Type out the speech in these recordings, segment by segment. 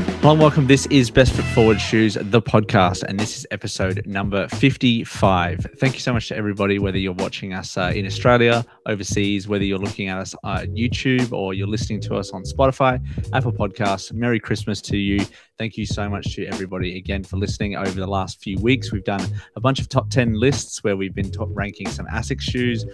Hello and welcome. This is Best Foot Forward Shoes, the podcast, and this is episode number 55. Thank you so much to everybody, whether you're watching us in Australia, overseas, whether you're looking at us on YouTube or you're listening to us on Spotify, Apple Podcasts. Merry Christmas to you. Thank you so much to everybody again for listening over the last few weeks. We've done a bunch of top 10 lists where we've been ranking some ASICS shoes.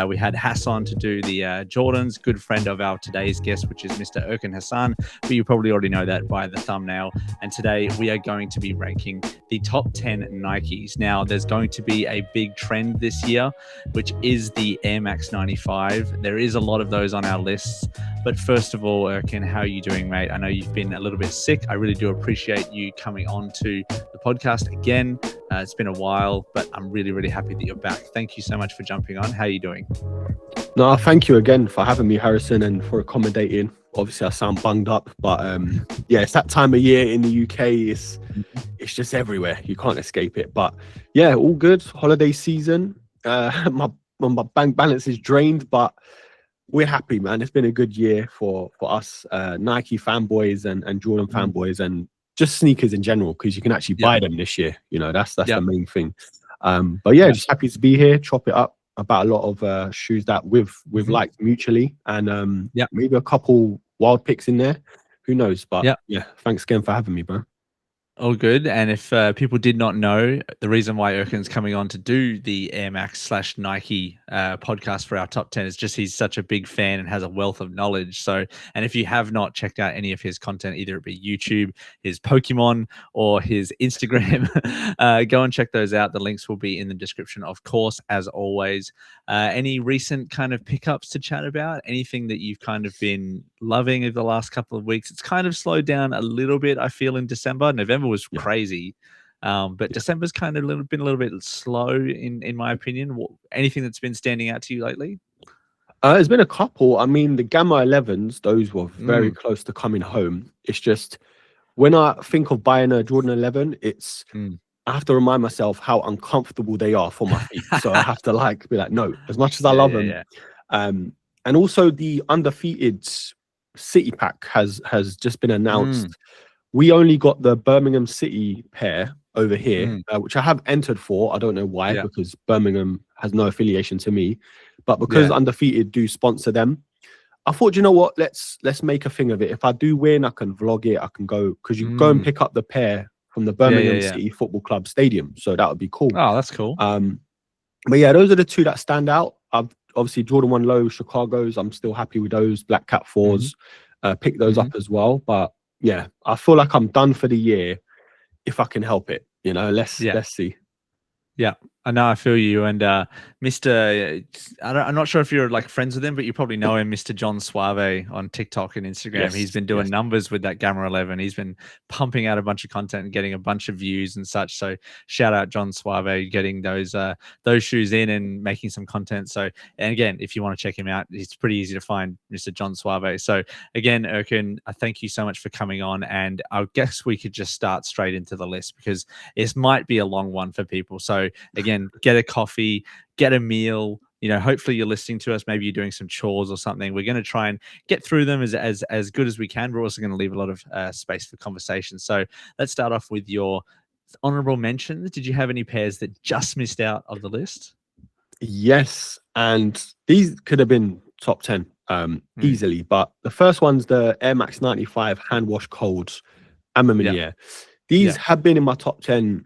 We had Hassan to do the Jordans, good friend of our today's guest, which is Mr. Erkin Hassan, but you probably already know that by the thumbnail. And today we are going to be ranking the top 10 Nikes. Now, there's going to be a big trend this year, which is the Air Max 95. There is a lot of those on our lists. But first of all, Erkin, how are you doing, mate? I know you've been a little bit sick. I really do appreciate you coming on to the podcast again. It's been a while, but I'm really, really happy that you're back. Thank you so much for jumping on. How are you doing? No, thank you again for having me, Harrison, and for accommodating. Obviously, I sound bunged up, but yeah, it's that time of year in the UK. It's just everywhere. You can't escape it. But yeah, all good. Holiday season. My bank balance is drained, but we're happy, man. It's been a good year for us Nike fanboys and Jordan fanboys and just sneakers in general, because you can actually buy them this year. You know, that's the main thing. But yeah, just happy to be here, chop it up about a lot of shoes that we've liked mutually, and maybe a couple wild picks in there. Who knows? But yeah, thanks again for having me, bro. All good. And if people did not know, the reason why Erkin's coming on to do the Air Max / Nike podcast for our top 10 is just he's such a big fan and has a wealth of knowledge. So, and if you have not checked out any of his content, either it be YouTube, his Pokemon, or his Instagram, go and check those out. The links will be in the description, of course, as always. Any recent kind of pickups to chat about? Anything that you've kind of been loving over the last couple of weeks? It's kind of slowed down a little bit, I feel, in December. November was crazy, but December's kind of been a little bit slow in my opinion. Anything that's been standing out to you lately? There's been a couple. I mean, the Gamma 11s, those were very close to coming home. It's just when I think of buying a Jordan 11, it's I have to remind myself how uncomfortable they are for my feet. So I have to be like, no, as much as I love them. And also the undefeated City pack has just been announced. We only got the Birmingham City pair over here, which I have entered for. I don't know why, because Birmingham has no affiliation to me. But because Undefeated do sponsor them, I thought, you know what, let's make a thing of it. If I do win, I can vlog it. I can go, because you go and pick up the pair from the Birmingham City Football Club Stadium. So that would be cool. Oh, that's cool. But yeah, those are the two that stand out. I've obviously Jordan 1 Low, Chicago's. I'm still happy with those. Black Cat 4s. Pick those up as well. But yeah, I feel like I'm done for the year if I can help it. You know, let's see. Yeah, I know. I feel you. And Mr. I'm not sure if you're like friends with him, but you probably know him, Mr. John Suave on TikTok and Instagram. Yes, he's been doing numbers with that Gamma 11. He's been pumping out a bunch of content and getting a bunch of views and such. So shout out John Suave getting those shoes in and making some content. So, and again, if you want to check him out, it's pretty easy to find Mr. John Suave. So again, Erkin, I thank you so much for coming on. And I guess we could just start straight into the list because it might be a long one for people. So again, get a coffee, get a meal. You know, hopefully you're listening to us. Maybe you're doing some chores or something. We're going to try and get through them as good as we can. We're also going to leave a lot of space for conversation. So let's start off with your honourable mentions. Did you have any pairs that just missed out of the list? Yes, and these could have been top 10 easily. But the first one's the Air Max 95 hand wash colds Amaminier. These have been in my top 10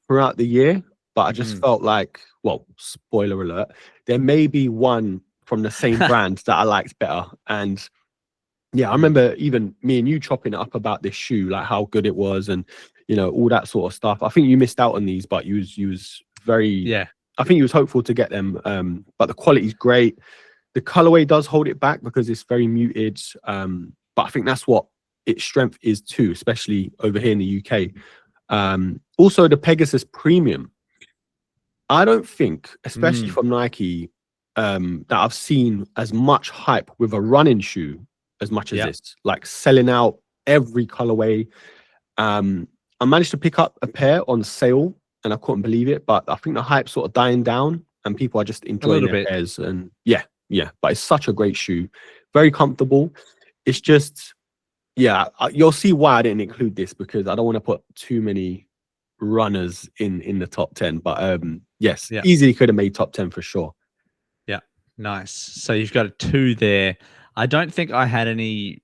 throughout the year. But I just felt like, well, spoiler alert, there may be one from the same brand that I liked better. And yeah, I remember even me and you chopping it up about this shoe, like how good it was and, you know, all that sort of stuff. I think you missed out on these, but you was very, I think you was hopeful to get them. But the quality's great. The colorway does hold it back because it's very muted. But I think that's what its strength is too, especially over here in the UK. Also, the Pegasus Premium. I don't think, especially from Nike, that I've seen as much hype with a running shoe as much as this. Like selling out every colorway. I managed to pick up a pair on sale and I couldn't believe it. But I think the hype's sort of dying down and people are just enjoying their pairs. And yeah. But it's such a great shoe. Very comfortable. It's just, Yeah, you'll see why I didn't include this, because I don't want to put too many runners in the top 10. But yes, Yeah. easily could have made top 10 for sure. Yeah. Nice. So you've got a 2 there. I don't think I had any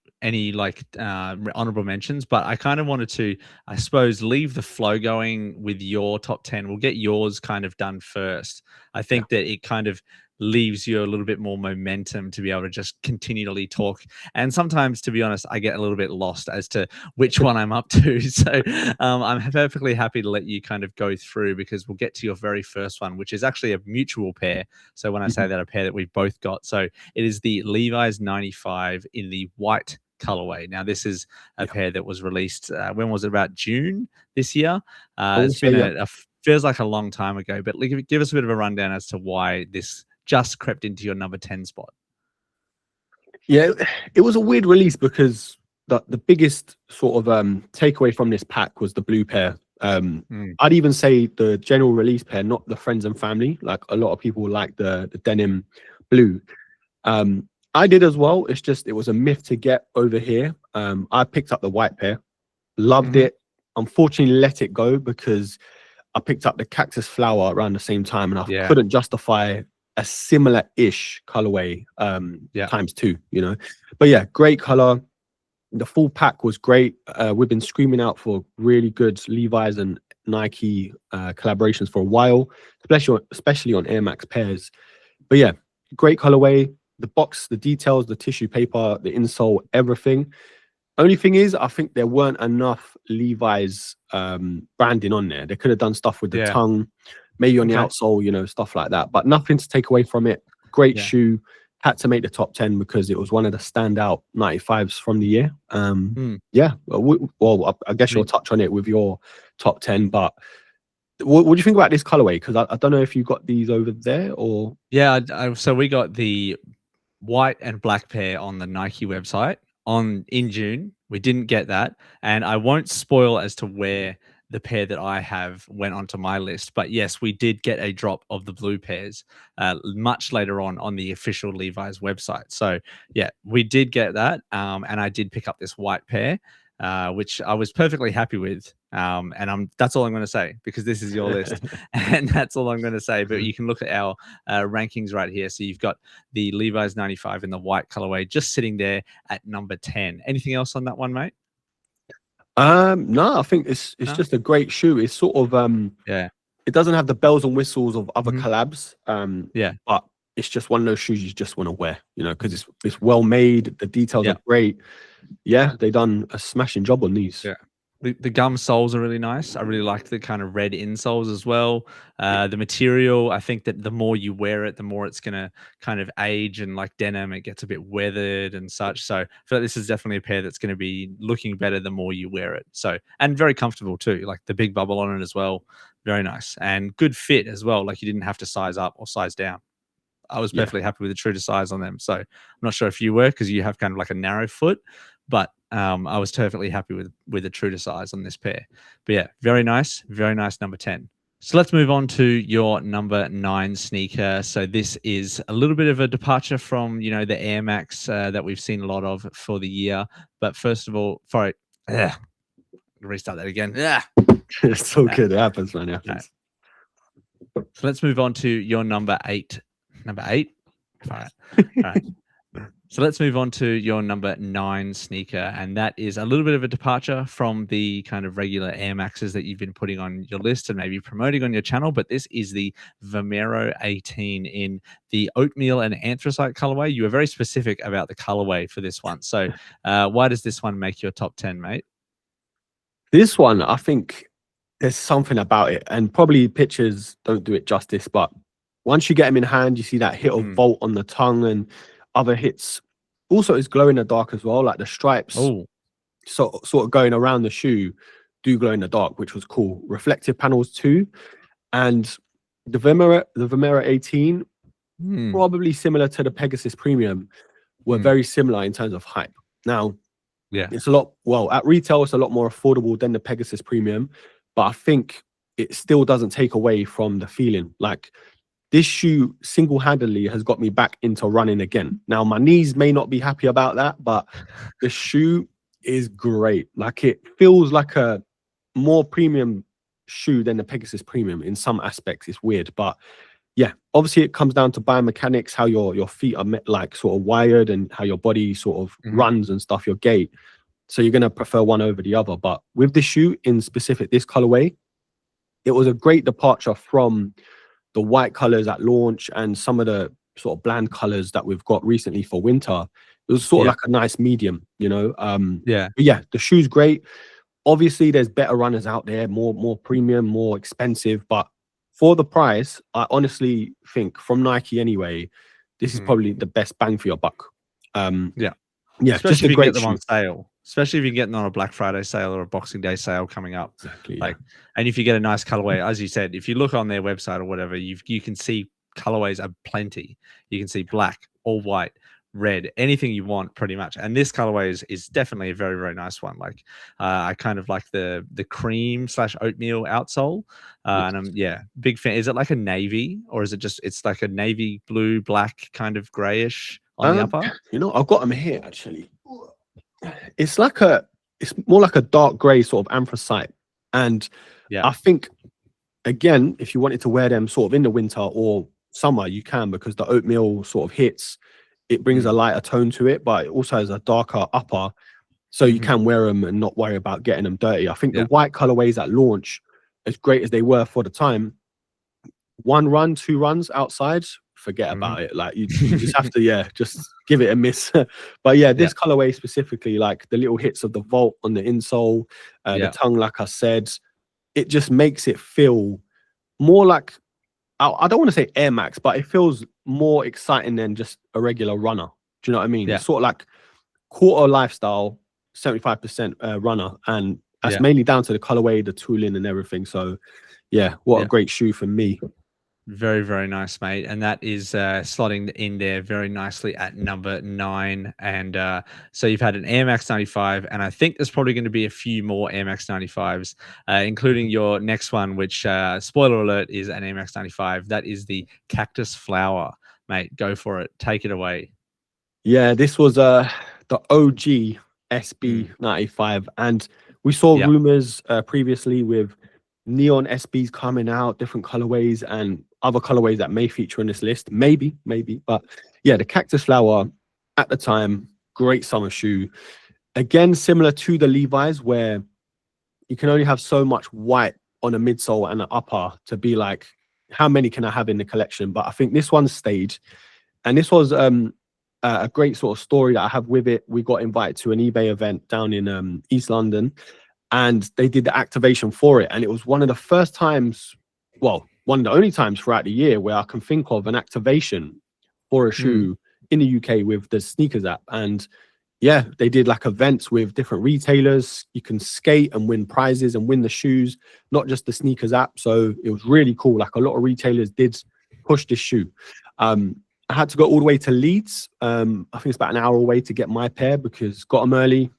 like honorable mentions, but I kind of wanted to, I suppose, leave the flow going with your top 10. We'll get yours kind of done first. I Yeah. think that it kind of leaves you a little bit more momentum to be able to just continually talk. And sometimes, to be honest, I get a little bit lost as to which one I'm up to. So I'm perfectly happy to let you kind of go through, because we'll get to your very first one, which is actually a mutual pair. So when I say Mhm. that, a pair that we've both got. So it is the Levi's 95 in the white colorway. Now, this is a Yeah. pair that was released, when was it, about June this year? I will It's say, been yeah. feels like a long time ago, but give us a bit of a rundown as to why this just crept into your number 10 spot. Yeah, it was a weird release, because the biggest sort of takeaway from this pack was the blue pair. Mm. I'd even say the general release pair, not the friends and family. Like, a lot of people like the denim blue. I did as well. It's just, it was a myth to get over here. I picked up the white pair, loved Mhm. it. Unfortunately, let it go because I picked up the cactus flower around the same time, and I Yeah. couldn't justify a similar-ish colorway Yeah. times 2, you know. But yeah, great color. The full pack was great. We've been screaming out for really good Levi's and Nike collaborations for a while, especially on Air Max pairs. But yeah, great colorway. The box, the details, the tissue paper, the insole, everything. Only thing is, I think there weren't enough Levi's branding on there. They could have done stuff with the Yeah. tongue, maybe on the Okay. outsole, you know, stuff like that. But nothing to take away from it. Great Yeah. shoe. Had to make the top 10 because it was one of the standout 95s from the year. Yeah. Well, I guess you'll touch on it with your top 10. But what do you think about this colorway? Because I don't know if you got these over there or. Yeah. So we got the white and black pair on the Nike website in June. We didn't get that, and I won't spoil as to where the pair that I have went onto my list. But yes, we did get a drop of the blue pairs much later on the official Levi's website. So yeah, we did get that, and I did pick up this white pair, which I was perfectly happy with. And that's all I'm going to say, because this is your list, and that's all I'm going to say. But you can look at our rankings right here. So you've got the Levi's 95 in the white colorway just sitting there at number 10. Anything else on that one, mate? No, I think it's No? just a great shoe. It's sort of Yeah. it doesn't have the bells and whistles of other Mhm. collabs. Yeah. But it's just one of those shoes you just want to wear, you know, because it's well made. The details Yeah. are great. Yeah, they done a smashing job on these. Yeah. The gum soles are really nice. I really like the kind of red insoles as well. The material, I think that the more you wear it, the more it's going to kind of age, and like denim, it gets a bit weathered and such. So I feel like this is definitely a pair that's going to be looking better the more you wear it. So, and very comfortable too, like the big bubble on it as well. Very nice and good fit as well. Like you didn't have to size up or size down. I was Yeah. perfectly happy with the true to size on them. So I'm not sure if you were, because you have kind of like a narrow foot, but I was perfectly happy with the true to size on this pair. But yeah, very nice number 10. So let's move on to your number 9 sneaker. So this is a little bit of a departure from, you know, the Air Max that we've seen a lot of for the year. But first of all, restart that again. Yeah. It's so good. It happens, man. It happens. So let's move on to your number 8. Number 8? All right. All right. So let's move on to your number 9 sneaker. And that is a little bit of a departure from the kind of regular Air Maxes that you've been putting on your list and maybe promoting on your channel. But this is the Vomero 18 in the oatmeal and anthracite colorway. You were very specific about the colorway for this one. So why does this one make your top 10, mate? This one, I think there's something about it, and probably pictures don't do it justice, but once you get them in hand, you see that hit of Volt on the tongue and other hits. Also, it's glow in the dark as well, like the stripes sort of going around the shoe do glow in the dark, which was cool. Reflective panels too. And the Vomero 18, probably similar to the Pegasus Premium, were very similar in terms of hype. Now, it's a lot, well, at retail, it's a lot more affordable than the Pegasus Premium, but I think it still doesn't take away from the feeling. Like, this shoe single-handedly has got me back into running again. Now, my knees may not be happy about that, but the shoe, is great. Like, it feels like a more premium shoe than the Pegasus Premium in some aspects. It's weird, but yeah, obviously it comes down to biomechanics, how your feet are like sort of wired, and how your body sort of runs and stuff, your gait. So you're going to prefer one over the other. But with this shoe in specific, this colorway, it was a great departure from the white colors at launch and some of the sort of bland colors that we've got recently for winter. It was sort of like a nice medium, you know. But yeah, the shoe's great. Obviously, there's better runners out there, more premium, more expensive. But for the price, I honestly think from Nike anyway, this is probably the best bang for your buck. Yeah, especially just a if you great get them shoe. on sale. Especially if you're getting on a Black Friday sale or a Boxing Day sale coming up. Exactly. Like, and if you get a nice colorway, as you said, if you look on their website or whatever, you can see colorways are plenty. You can see black, all white, red, anything you want pretty much. And this colorway is definitely a very, very nice one. Like, I kind of like the cream / oatmeal outsole. And I'm big fan. Is it like a navy, or is it just, it's like a navy blue, black kind of grayish on the upper? You know, I've got them here actually. It's more like a dark gray sort of anthracite. And I think, again, if you wanted to wear them sort of in the winter or summer, you can, because the oatmeal sort of hits, it brings a lighter tone to it, but it also has a darker upper, so you can wear them and not worry about getting them dirty. I think the white colorways at launch, as great as they were for the time, 1 run, 2 runs outside, forget about it. Like, you just have to just give it a miss. But yeah, this colorway specifically, like the little hits of the vault on the insole, the tongue, like I said, it just makes it feel more like, I don't want to say Air Max, but it feels more exciting than just a regular runner. Do you know what I mean? It's sort of like quarter lifestyle, 75% runner, and that's mainly down to the colorway, the tooling and everything. So yeah, what a great shoe for me. Very, very nice, mate. And that is slotting in there very nicely at number 9. And so you've had an Air Max 95, and I think there's probably going to be a few more Air Max 95s, including your next one, which, spoiler alert, is an Air Max 95. That is the Cactus Flower, mate. Go for it. Take it away. Yeah, this was the OG SB 95, and we saw rumors previously with neon SBs coming out, different colorways and other colorways that may feature in this list. Maybe. But yeah, the Cactus Flower at the time, great summer shoe. Again, similar to the Levi's, where you can only have so much white on a midsole and an upper to be like, how many can I have in the collection? But I think this one stayed. And this was a great sort of story that I have with it. We got invited to an eBay event down in East London, and they did the activation for it. And it was one of the first times, well, one of the only times throughout the year where I can think of an activation for a shoe in the UK with the sneakers app. And yeah, they did like events with different retailers. You can skate and win prizes and win the shoes, not just the sneakers app. So it was really cool. Like, a lot of retailers did push this shoe. I had to go all the way to Leeds. I think it's about an hour away to get my pair, because got them early,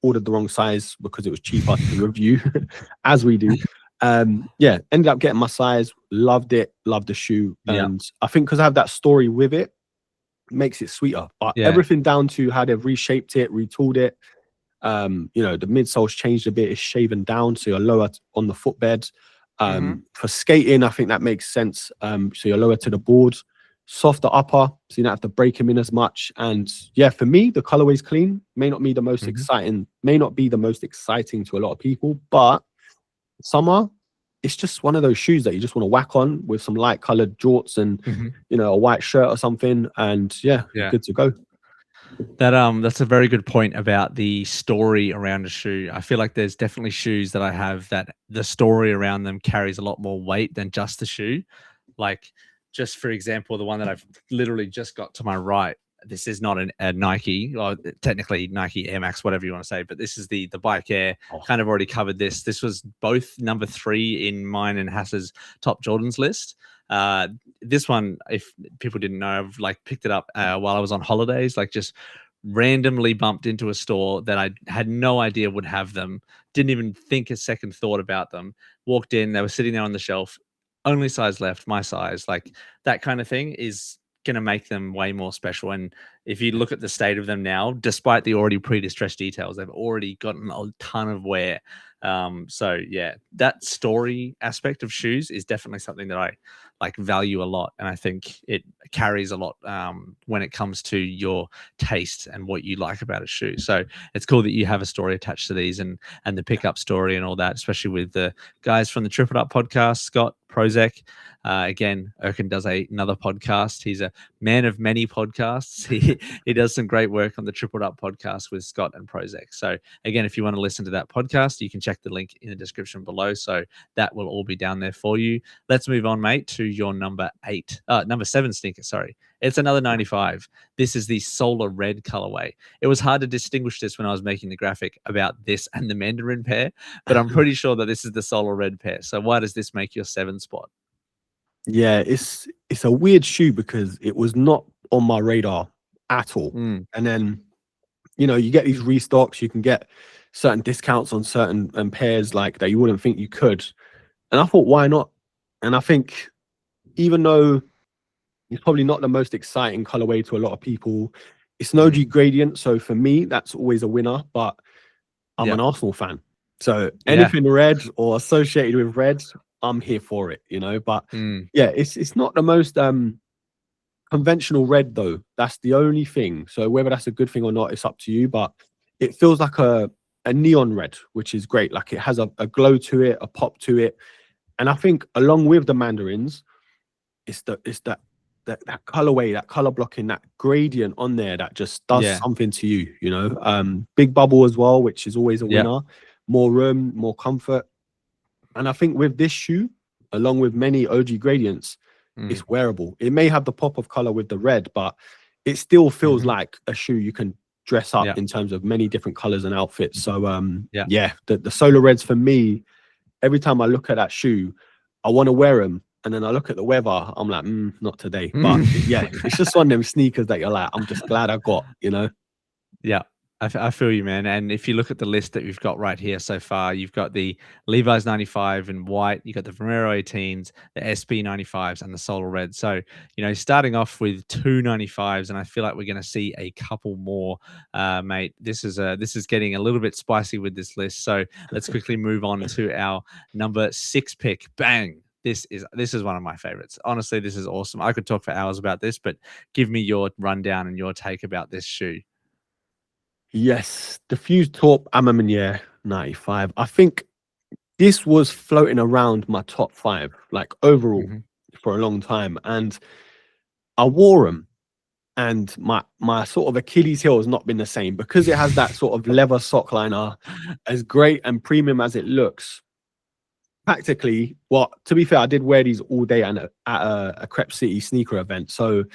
ordered the wrong size because it was cheaper to review, as we do. Ended up getting my size, loved it, loved the shoe. And I think because I have that story with it, makes it sweeter. But everything down to how they've reshaped it, retooled it. You know, the midsole's changed a bit, it's shaven down, so you're lower on the footbed. For skating, I think that makes sense. So you're lower to the board, softer upper, so you don't have to break them in as much. And yeah, for me, the colorway's clean. May not be the most exciting, to a lot of people, but summer, it's just one of those shoes that you just want to whack on with some light colored jorts and you know, a white shirt or something, and good to go. That's a very good point about the story around a shoe. I feel like there's definitely shoes that I have that the story around them carries a lot more weight than just the shoe. Like, just for example, the one that I've literally just got to my right, this is not a Nike, or technically Nike Air Max, whatever you want to say, but this is the Bike Air. Kind of already covered this. This was both number 3 in mine and Hass's top Jordans list. This one, if people didn't know, I've like picked it up while I was on holidays, like just randomly bumped into a store that I had no idea would have them. Didn't even think a second thought about them. Walked in, they were sitting there on the shelf, only size left, my size. Like, that kind of thing is going to make them way more special. And if you look at the state of them now, despite the already pre-distressed details, they've already gotten a ton of wear. So yeah, that story aspect of shoes is definitely something that I like value a lot, and I think it carries a lot when it comes to your taste and what you like about a shoe. So it's cool that you have a story attached to these, and the pickup story and all that, especially with the guys from the Triple Up podcast, Scott, Prozek. Again, Erkin does another podcast. He's a man of many podcasts. He does some great work on the Triple Up podcast with Scott and Prozek. So again, if you want to listen to that podcast, you can check the link in the description below. So that will all be down there for you. Let's move on, mate, to your number 7 sneaker. Sorry, it's another 95. This is the Solar Red colorway. It was hard to distinguish this when I was making the graphic about this and the Mandarin pair, but I'm pretty sure that this is the Solar Red pair. So why does this make your 7 spot? Yeah, it's a weird shoe because it was not on my radar at all. And then, you know, you get these restocks, you can get certain discounts on certain pairs like that you wouldn't think you could. And I thought, why not? And I think even though it's probably not the most exciting colorway to a lot of people, it's an OG gradient. So for me, that's always a winner. But I'm an Arsenal fan. So anything red or associated with red, I'm here for it, you know. But yeah, it's not the most conventional red though. That's the only thing. So whether that's a good thing or not, it's up to you. But it feels like a neon red, which is great. Like it has a glow to it, a pop to it. And I think along with the Mandarins, it's that colorway, that color blocking, that gradient on there that just does something to you, you know. Big bubble as well, which is always a winner. More room, more comfort. And I think with this shoe, along with many OG gradients, it's wearable. It may have the pop of color with the red, but it still feels like a shoe you can dress up in terms of many different colors and outfits. So the Solar Reds for me, every time I look at that shoe, I want to wear them. And then I look at the weather, I'm like, not today. But yeah, it's just one of them sneakers that you're like, I'm just glad I got, you know? Yeah. I feel you, man. And if you look at the list that we've got right here so far, you've got the Levi's 95 in white, you've got the Vomero 18s, the SB 95s, and the Solar Red. So, you know, starting off with 2 95s, and I feel like we're going to see a couple more, mate. This is getting a little bit spicy with this list. So let's quickly move on to our number 6 pick. Bang. This is one of my favorites. Honestly, this is awesome. I could talk for hours about this, but give me your rundown and your take about this shoe. Yes, the Fused Taupe Amaminiere 95. I think this was floating around my top 5, like overall, for a long time. And I wore them, and my sort of Achilles heel has not been the same because it has that sort of leather sock liner, as great and premium as it looks. Practically, well, to be fair, I did wear these all day at a Crep City sneaker event. So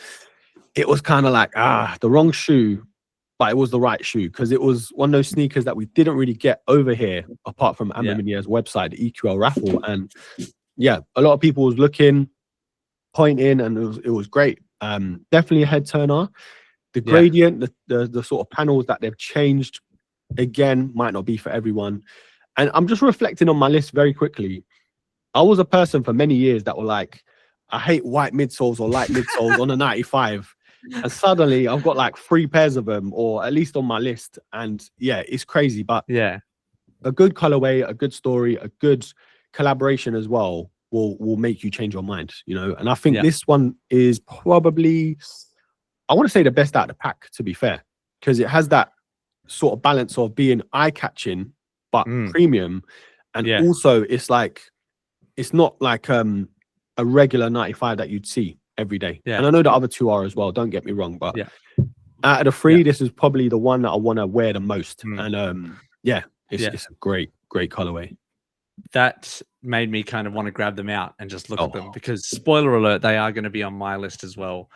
it was kind of like, the wrong shoe. But it was the right shoe because it was one of those sneakers that we didn't really get over here apart from Amaminiere's website, the EQL raffle. And yeah, a lot of people was looking, pointing, and it was great. Definitely a head turner. The gradient, the sort of panels that they've changed, again, might not be for everyone. And I'm just reflecting on my list very quickly. I was a person for many years that were like, I hate white midsoles or light midsoles on a 95. And suddenly I've got like 3 pairs of them, or at least on my list. And yeah, it's crazy. But yeah, a good colorway, a good story, a good collaboration as well will make you change your mind, you know. And I think this one is probably, I want to say, the best out of the pack, to be fair, because it has that sort of balance of being eye-catching but premium. And also it's like, it's not like a regular 95 that you'd see every day. And I know the other 2 are as well, don't get me wrong, but out of the 3, this is probably the one that I want to wear the most. And it's a great colorway. That made me kind of want to grab them out and just look at them, because spoiler alert, they are going to be on my list as well.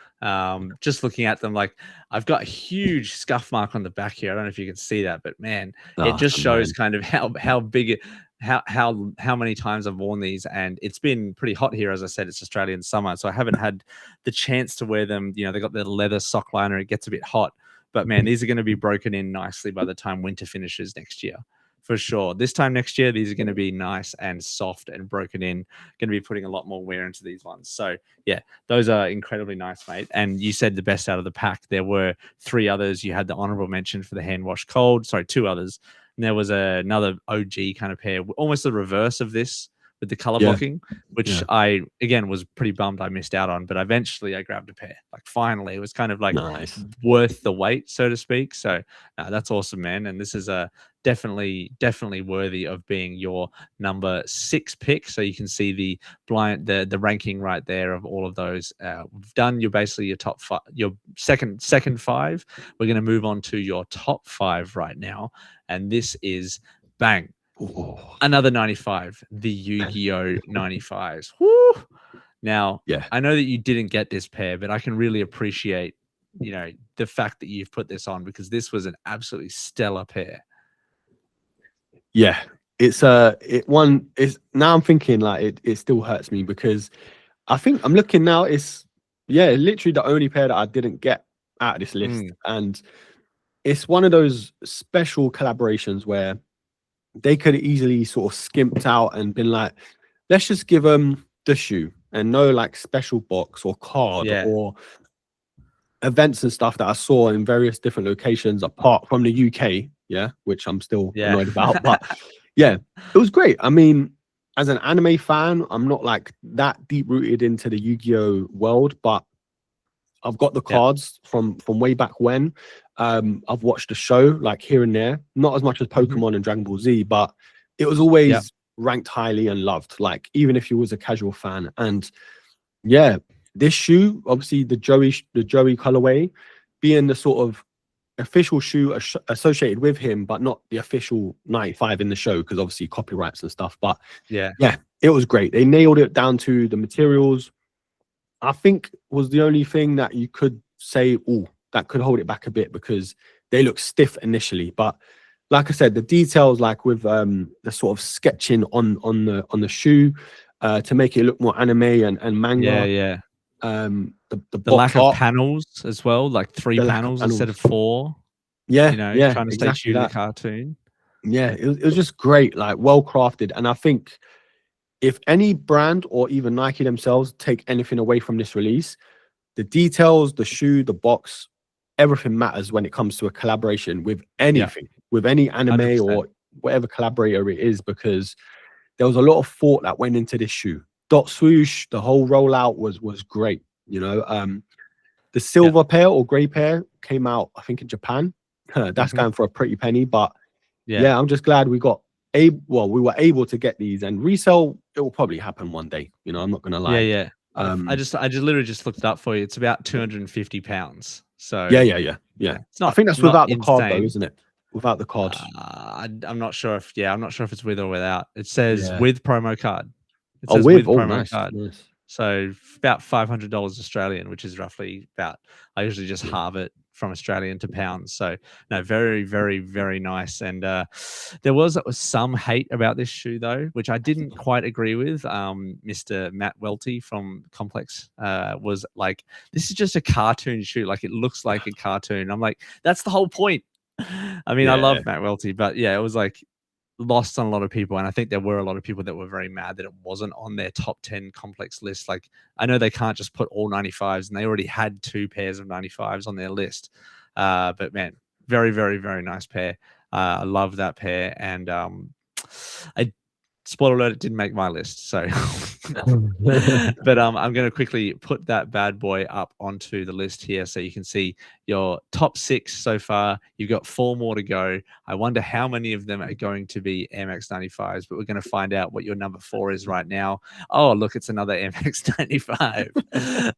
Just looking at them, like, I've got a huge scuff mark on the back here. I don't know if you can see that, but man, it just shows kind of how big it, how many times I've worn these. And it's been pretty hot here. As I said, it's Australian summer, so I haven't had the chance to wear them. You know, they got the leather sock liner. It gets a bit hot, but man, these are going to be broken in nicely by the time winter finishes next year, for sure. This time next year, these are going to be nice and soft and broken in. Going to be putting a lot more wear into these ones. So yeah, those are incredibly nice, mate. And you said the best out of the pack. There were 3 others. You had the honourable mention for the hand wash cold. Sorry, 2 others. And there was another OG kind of pair, almost the reverse of this with the color blocking, which I, again, was pretty bummed I missed out on. But eventually I grabbed a pair. Like finally, it was kind of like worth the wait, so to speak. So that's awesome, man. And this is definitely worthy of being your number 6 pick. So you can see the ranking right there of all of those. We've done basically your top 5, your second 5. We're going to move on to your top 5 right now. And this is bang. Ooh. Another 95, the Yu-Gi-Oh 95s. Woo! Now, I know that you didn't get this pair, but I can really appreciate, the fact that you've put this on, because this was an absolutely stellar pair. Yeah, it's now I'm thinking like it still hurts me, because I think I'm looking now, it's literally the only pair that I didn't get out of this list. And it's one of those special collaborations where they could have easily sort of skimped out and been like, let's just give them the shoe and no like special box or card or events and stuff that I saw in various different locations apart from the UK, which I'm still annoyed about. But it was great. I mean, as an anime fan, I'm not like that deep rooted into the Yu-Gi-Oh world, but I've got the cards from way back when. I've watched the show like here and there, not as much as Pokemon and Dragon Ball Z, but it was always ranked highly and loved, like even if you was a casual fan. And this shoe, obviously the Joey colorway, being the sort of official shoe associated with him, but not the official 95 in the show, because obviously copyrights and stuff. But it was great. They nailed it down to the materials. I think was the only thing that you could say, that could hold it back a bit, because they look stiff initially. But like I said, the details, like with the sort of sketching on the shoe to make it look more anime and manga. The lack of panels as well, like 3 panels instead of 4. Trying to stay true to the cartoon. It was just great, like well crafted. And I think if any brand or even Nike themselves take anything away from this release, the details, the shoe, the box, everything matters when it comes to a collaboration with anything, with any anime 100%. Or whatever collaborator it is, because there was a lot of thought that went into this shoe. Dot swoosh, the whole rollout was great. The silver pair or gray pair came out, I think, in Japan. That's going for a pretty penny, but I'm just glad we were able to get these, and resell, it will probably happen one day. I'm not gonna lie. I just literally just looked it up for you. It's about 250 pounds. So it's not, I think that's without the card though, isn't it? Without the card. I'm not sure if it's with or without. It says with promo card. It says with promo card. Nice. So about $500 Australian, which is roughly about, I usually just halve it from Australian to pounds. So no, very, very, very nice. And there was some hate about this shoe though, which I didn't quite agree with. Mr. Matt Welty from Complex was like, this is just a cartoon shoe. Like it looks like a cartoon. I'm like, that's the whole point. I mean, I love Matt Welty, but it was like lost on a lot of people. And I think there were a lot of people that were very mad that it wasn't on their top 10 Complex list. Like I know they can't just put all 95s, and they already had 2 pairs of 95s on their list. But man, very, very, very nice pair. I love that pair. And spoiler alert, it didn't make my list. So, but I'm going to quickly put that bad boy up onto the list here so you can see your top 6 so far. You've got 4 more to go. I wonder how many of them are going to be Air Max 95s, but we're going to find out what your number 4 is right now. Oh, look, it's another Air Max 95.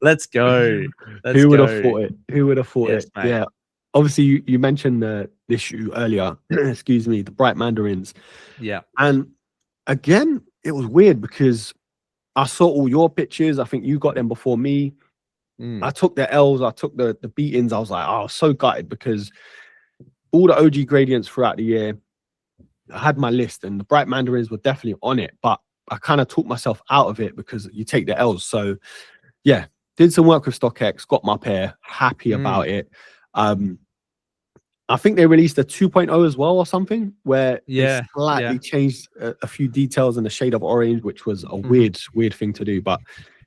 Let's go. Who would have thought it? Who would have thought it? Mate. Yeah. Obviously, you mentioned this shoe earlier. Excuse me, the bright mandarins. Yeah. And again, it was weird because I saw all your pictures. I think you got them before me. I took the L's, I took the beatings. I was like, I was so gutted because all the OG gradients throughout the year, I had my list and the bright mandarins were definitely on it, but I kind of talked myself out of it because you take the L's. So yeah, did some work with StockX, got my pair, happy about it. I think they released a 2.0 as well or something, where Yeah, they slightly changed a few details in the shade of orange, which was a weird thing to do. But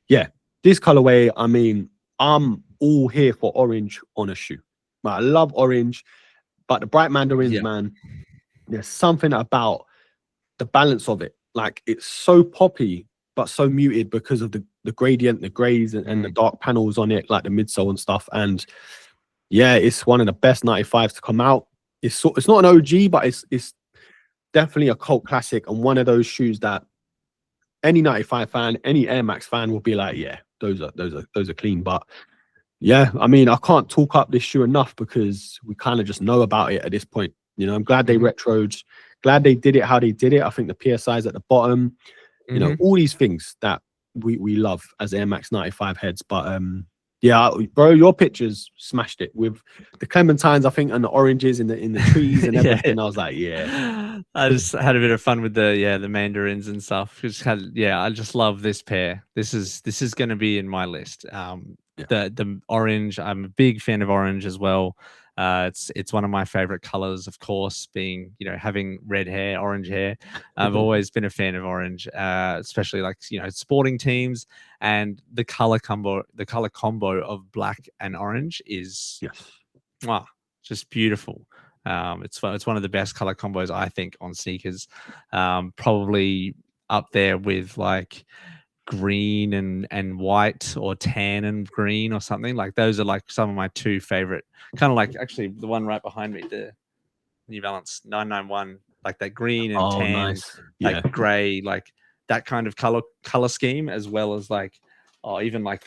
yeah, this colorway, I mean, I'm all here for orange on a shoe. I love orange, but the bright mandarins, man, there's something about the balance of it. Like, it's so poppy, but so muted because of the gradient, the grays and the dark panels on it, like the midsole and stuff. And yeah, it's one of the best 95s to come out. It's not an OG, but it's definitely a cult classic, and one of those shoes that any 95 fan, any Air Max fan will be like, yeah, those are clean. But yeah, I mean, I can't talk up this shoe enough because we kind of just know about it at this point. You know, I'm glad they retroed, glad they did it how they did it. I think the PSI is at the bottom, you know, all these things that we love as Air Max 95 heads. But yeah, bro, your pictures smashed it with the clementines, I think, and the oranges in the trees and everything. I was like, yeah. I just had a bit of fun with the mandarins and stuff. I just love this pair. This is going to be in my list. The orange, I'm a big fan of orange as well. It's one of my favorite colors, of course, being, you know, having red hair, orange hair. I've always been a fan of orange, especially like, you know, sporting teams, and the color combo of black and orange is just beautiful. It's one of the best color combos, I think, on sneakers. Probably up there with like green and white, or tan and green, or something. Like, those are like some of my two favorite, kind of like, actually the one right behind me, the New Balance 991, like that green and tan, like gray, like that kind of color scheme, as well as like even like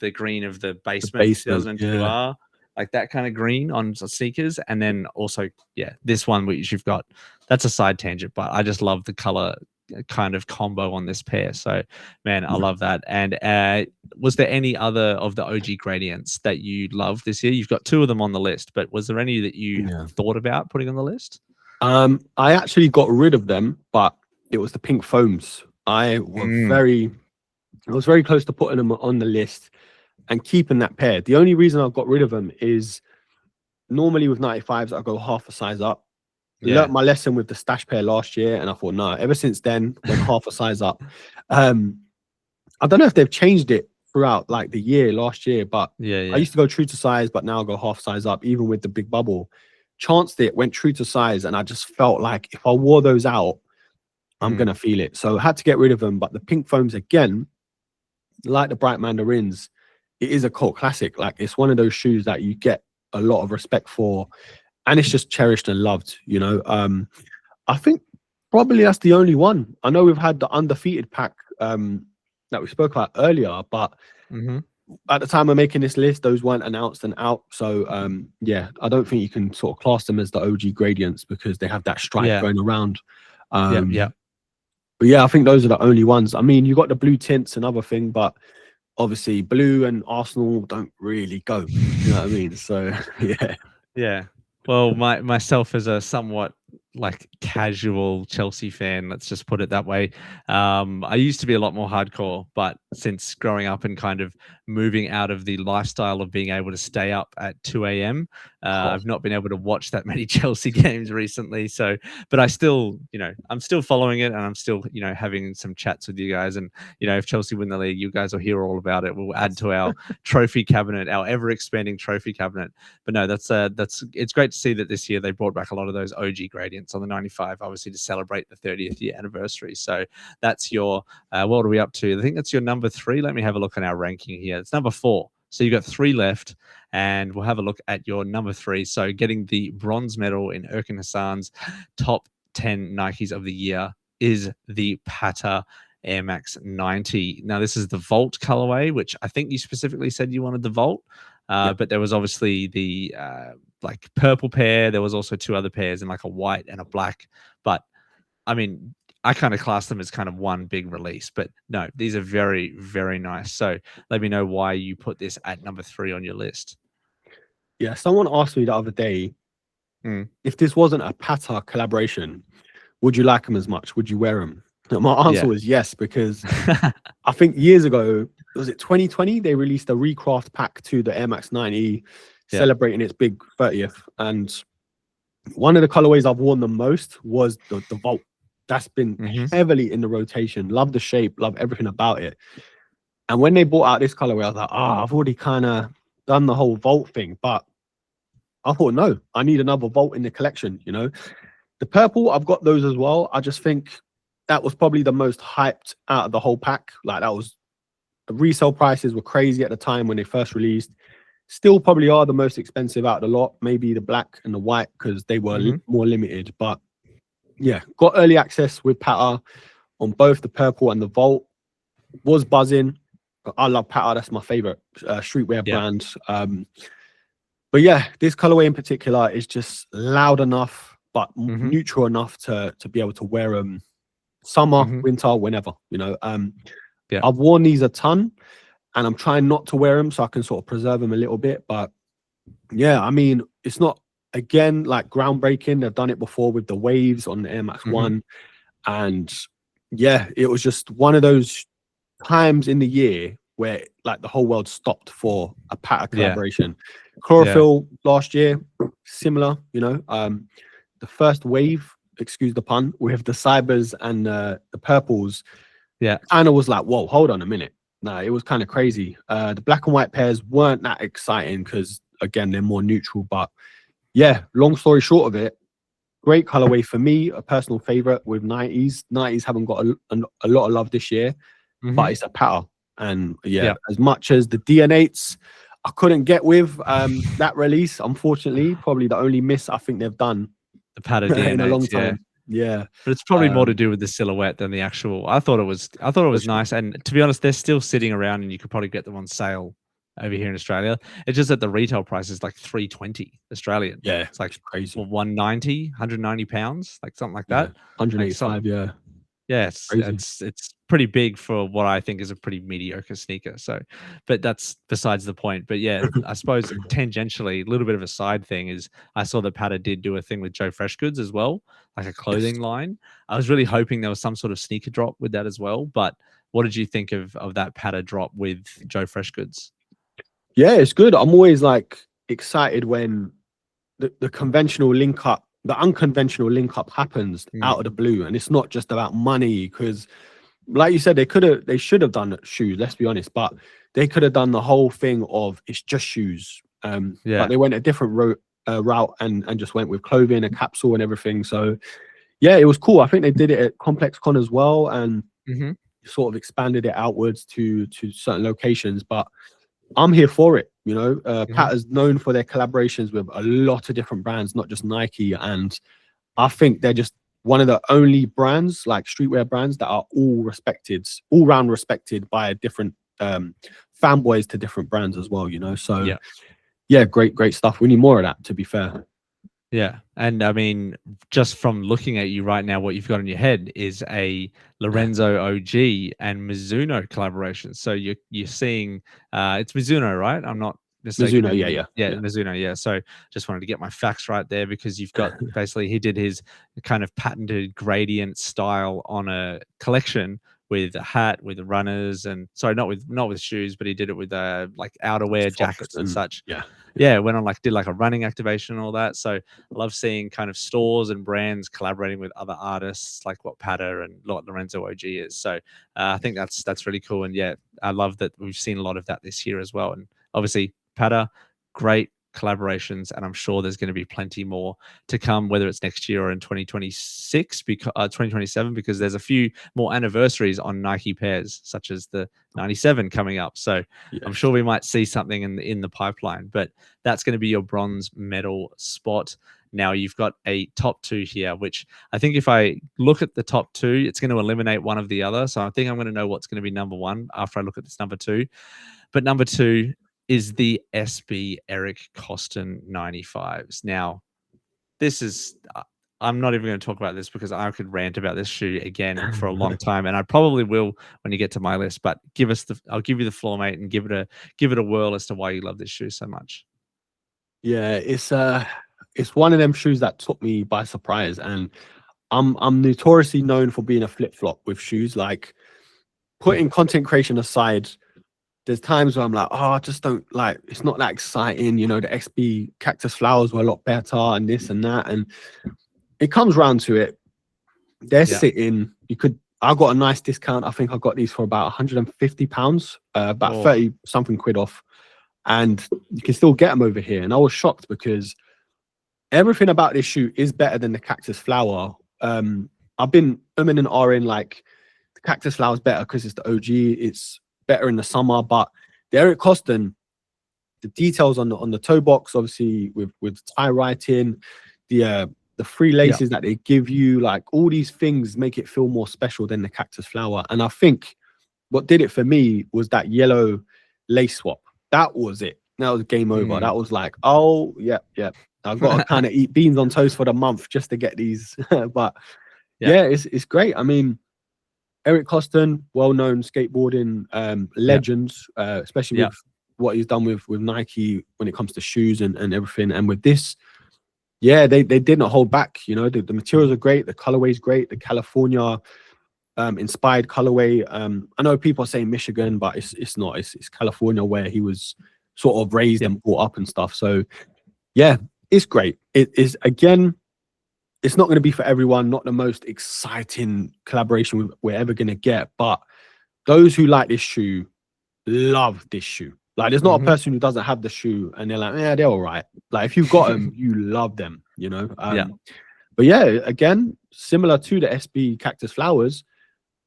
the green of the basement 2002R, like that kind of green on sneakers. And then also this one which you've got, that's a side tangent, but I just love the color kind of combo on this pair. So man, I love that. And was there any other of the OG gradients that you loved this year? You've got two of them on the list, but was there any that you thought about putting on the list? I actually got rid of them, but it was the pink foams. I was very close to putting them on the list and keeping that pair. The only reason I got rid of them is normally with 95s I go half a size up. Learned my lesson with the stash pair last year, and I thought, no, ever since then, went half a size up. I don't know if they've changed it throughout like the year last year, but I used to go true to size, but now I go half size up, even with the big bubble. Chanced it, went true to size, and I just felt like if I wore those out, I'm gonna feel it. So I had to get rid of them. But the pink foams, again, like the bright mandarins, it is a cult classic. Like, it's one of those shoes that you get a lot of respect for, and it's just cherished and loved, you know. I think probably that's the only one. I know we've had the undefeated pack that we spoke about earlier, but at the time of making this list, those weren't announced and out. So yeah, I don't think you can sort of class them as the OG gradients because they have that stripe going around. But yeah, I think those are the only ones. I mean, you got the blue tints, another thing, but obviously blue and Arsenal don't really go. You know what I mean? So yeah. Well, myself as a somewhat like casual Chelsea fan, let's just put it that way. I used to be a lot more hardcore, but since growing up and kind of moving out of the lifestyle of being able to stay up at 2 a.m., I've not been able to watch that many Chelsea games recently. So, but I still, you know, I'm still following it, and I'm still, you know, having some chats with you guys. And, you know, if Chelsea win the league, you guys will hear all about it. We'll add to our trophy cabinet, our ever expanding trophy cabinet. But no, it's great to see that this year they brought back a lot of those OG gradients on the 95, obviously to celebrate the 30th year anniversary. So that's your, what are we up to? I think that's your number 3. Let me have a look at our ranking here. It's number 4. So you've got 3 left, and we'll have a look at your number 3. So getting the bronze medal in Erkin Hassan's top 10 Nikes of the year is the Pata Air Max 90. Now, this is the Vault colorway, which I think you specifically said you wanted the Vault, but there was obviously the like purple pair. There was also 2 other pairs in like a white and a black. But I mean, I kind of class them as kind of one big release, but no, these are very, very nice. So let me know why you put this at number 3 on your list. Yeah, someone asked me the other day, if this wasn't a Pata collaboration, would you like them as much? Would you wear them? My answer was yes, because I think years ago, was it 2020? They released a recraft pack to the Air Max 90 celebrating its big 30th. And one of the colorways I've worn the most was the Vault. That's been heavily in the rotation. Love the shape, love everything about it. And when they brought out this colorway, I was like, I've already kind of done the whole Vault thing. But I thought, no, I need another Vault in the collection, you know. The purple, I've got those as well. I just think that was probably the most hyped out of the whole pack. Like, that was, the resale prices were crazy at the time when they first released. Still probably are the most expensive out of the lot. Maybe the black and the white because they were more limited. But yeah, got early access with Patta on both the purple and the Vault. Was buzzing. I love Patta. That's my favorite streetwear brand. But yeah, this colorway in particular is just loud enough, but neutral enough to be able to wear them summer, winter, whenever, you know. I've worn these a ton and I'm trying not to wear them so I can sort of preserve them a little bit. But yeah, I mean, it's not, again, like groundbreaking. They've done it before with the waves on the Air Max 1. And yeah, it was just one of those times in the year where like the whole world stopped for a Patta collaboration. Chlorophyll last year, similar, you know. The first wave, excuse the pun, with the cybers and the purples, and it was like, whoa, hold on a minute. No, it was kind of crazy. The black and white pairs weren't that exciting because, again, they're more neutral. But yeah, long story short of it, great colorway for me, a personal favorite with 90s. 90s haven't got a lot of love this year, but it's a Patta. And yeah, as much as the DN8s, I couldn't get with that release, unfortunately. Probably the only miss I think they've done the Patta DN8s, in a long time. Yeah, but it's probably more to do with the silhouette than the actual. I thought it was nice, and to be honest, they're still sitting around, and you could probably get them on sale over here in Australia. It's just that the retail price is like $320 Australian. Yeah, it's like crazy. Well, 190 pounds, like something like that. 185. Like yeah, it's pretty big for what I think is a pretty mediocre sneaker. So, but that's besides the point. But yeah, I suppose tangentially, a little bit of a side thing is I saw that Patta did do a thing with Joe Freshgoods as well, like a clothing line. I was really hoping there was some sort of sneaker drop with that as well. But what did you think of that Patta drop with Joe Freshgoods? Yeah, it's good. I'm always like excited when the conventional link up, the unconventional link up happens out of the blue, and it's not just about money. Because, like you said, they should have done shoes. Let's be honest, but they could have done the whole thing of it's just shoes. But they went a different route and just went with clothing, a capsule, and everything. So yeah, it was cool. I think they did it at Complex Con as well, and sort of expanded it outwards to certain locations. But I'm here for it, you know. Patta's known for their collaborations with a lot of different brands, not just Nike, and I think they're just one of the only brands, like streetwear brands, that are all round respected by different fanboys to different brands as well, you know. So yeah, great stuff. We need more of that, to be fair. Yeah, and I mean, just from looking at you right now, what you've got in your head is a Lorenzo OG and Mizuno collaboration. So you're seeing it's Mizuno, right? I'm not mistaken. Mizuno, yeah, Mizuno, yeah. So just wanted to get my facts right there, because you've got basically he did his kind of patented gradient style on a collection with a hat, with runners, and sorry, not with shoes, but he did it with like outerwear, jackets and such. Yeah, went on did a running activation and all that. So I love seeing kind of stores and brands collaborating with other artists, like what Patta and what Lorenzo OG is. So I think that's really cool. And yeah, I love that we've seen a lot of that this year as well. And obviously Patta, great collaborations, and I'm sure there's going to be plenty more to come, whether it's next year or in 2026, because 2027, because there's a few more anniversaries on Nike pairs, such as the 97 coming up. So I'm sure we might see something in the pipeline. But that's going to be your bronze medal spot. Now you've got a top two here, which I think if I look at the top two, it's going to eliminate one of the other. So I think I'm going to know what's going to be number one after I look at this number two. But number two is the SB Eric Costin 95s. Now, this is, I'm not even going to talk about this because I could rant about this shoe again for a long time, and I probably will when you get to my list. But I'll give you the floor, mate, and give it a whirl as to why you love this shoe so much. Yeah, it's one of them shoes that took me by surprise, and I'm notoriously known for being a flip flop with shoes. Like, putting content creation aside, there's times where I'm like, oh, I just don't like, it's not that exciting. You know, the XB cactus flowers were a lot better and this and that. And it comes round to it. They're sitting, I got a nice discount. I think I got these for about £150, about 30 something quid off. And you can still get them over here. And I was shocked because everything about this shoe is better than the cactus flower. I've been umming and ahhing like the cactus flower is better because it's the OG. It's better in the summer, but the Erik Hassan, the details on the toe box, obviously with tie writing, the free laces that they give you, like all these things make it feel more special than the cactus flower. And I think what did it for me was that yellow lace swap. That was it. That was game over. That was like, oh yeah. I've got to kind of eat beans on toast for the month just to get these. But yeah, it's great. I mean, Erik Hassan, well-known skateboarding legends, especially with what he's done with Nike when it comes to shoes and everything. And with this, yeah, they did not hold back. You know, the materials are great, the colorway is great, the California inspired colorway. I know people are saying Michigan, but it's not. It's California where he was sort of raised and brought up and stuff. So yeah, it's great. It is, again, it's not going to be for everyone, not the most exciting collaboration we're ever going to get, but those who like this shoe love this shoe. Like, there's not a person who doesn't have the shoe and they're like, yeah, they're all right. Like, if you've got them, you love them, you know? But yeah, again, similar to the SB Cactus Flowers,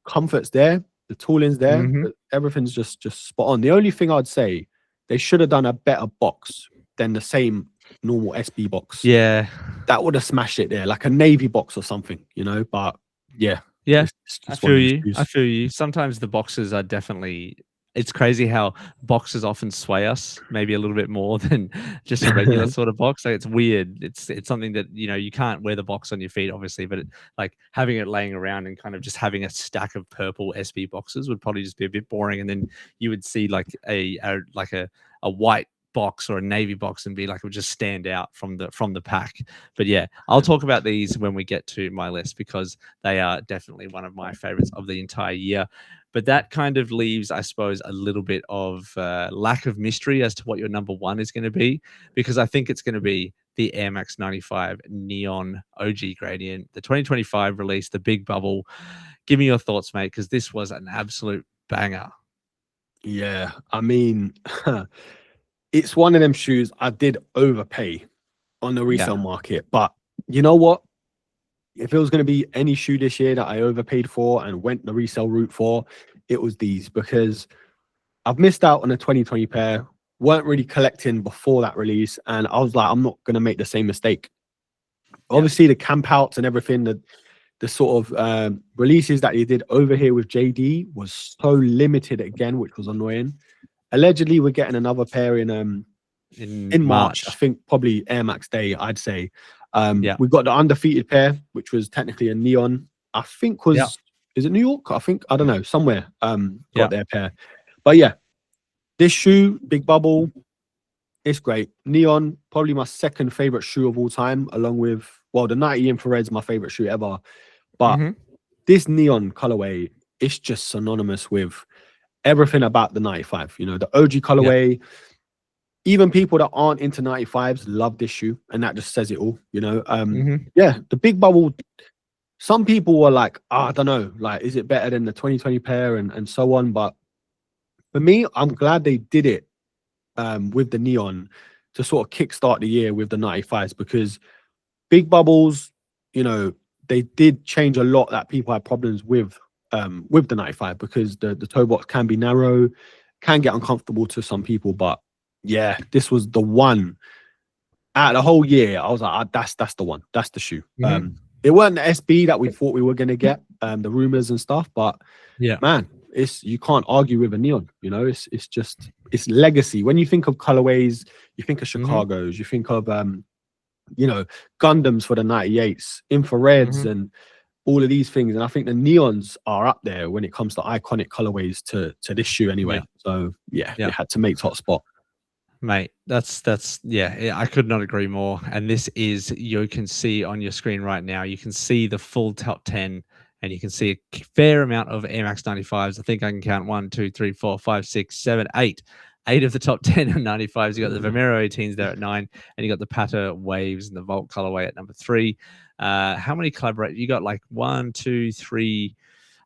comfort's there, the tooling's there, everything's just spot on. The only thing I'd say, they should have done a better box than the same normal SB box. Yeah, that would have smashed it there, like a navy box or something, you know. But yeah, I feel you. Sometimes the boxes are definitely, it's crazy how boxes often sway us maybe a little bit more than just a regular sort of box. Like, it's weird. It's something that, you know, you can't wear the box on your feet, obviously, but like having it laying around and kind of just having a stack of purple SB boxes would probably just be a bit boring. And then you would see like a white box or a navy box and be like, it would just stand out from the pack. But yeah, I'll talk about these when we get to my list, because they are definitely one of my favorites of the entire year. But that kind of leaves, I suppose, a little bit of lack of mystery as to what your number one is going to be, because I think it's going to be the Air Max 95 Neon OG Gradient, the 2025 release, the Big Bubble. Give me your thoughts, mate, because this was an absolute banger. Yeah, I mean, it's one of them shoes I did overpay on the resale market. But you know what? If it was going to be any shoe this year that I overpaid for and went the resale route for, it was these, because I've missed out on a 2020 pair, weren't really collecting before that release. And I was like, I'm not going to make the same mistake. Obviously, the camp outs and everything, the sort of releases that he did over here with JD was so limited again, which was annoying. Allegedly, we're getting another pair in March. I think probably Air Max Day, I'd say. We've got the undefeated pair, which was technically a neon. I think is it New York? I don't know, somewhere. Got their pair. But yeah, this shoe, Big Bubble, it's great. Neon, probably my second favorite shoe of all time, along with, well, the 90 Infrared's my favorite shoe ever. But this neon colorway, it's just synonymous with everything about the 95. You know, the OG colorway. Even people that aren't into 95s love this shoe, and that just says it all, you know. The Big Bubble, some people were like, I don't know, like, is it better than the 2020 pair and so on? But for me, I'm glad they did it with the neon to sort of kickstart the year with the 95s, because Big Bubbles, you know, they did change a lot that people had problems with the 95, because the toe box can be narrow, can get uncomfortable to some people. But yeah, this was the one out of the whole year. I was like, that's the one. That's the shoe. It weren't the SB that we thought we were going to get, the rumors and stuff. But yeah, man, you can't argue with a neon. You know, it's legacy. When you think of colorways, you think of Chicago's, you think of you know, Gundams for the 98s, infrareds, and all of these things. And I think the neons are up there when it comes to iconic colorways to this shoe anyway. So yeah, it had to make top spot. Mate, that's I could not agree more. And this is, you can see on your screen right now, you can see the full top 10 and you can see a fair amount of Air Max 95s. I think I can count 1, 2, 3, 4, 5, 6, 7, 8. 8 of the top 10 on 95s. You got the Vomero 18s there at 9, and you got the Pata Waves and the Volt colorway at number 3. How many collaborate? You got like 1, 2, 3.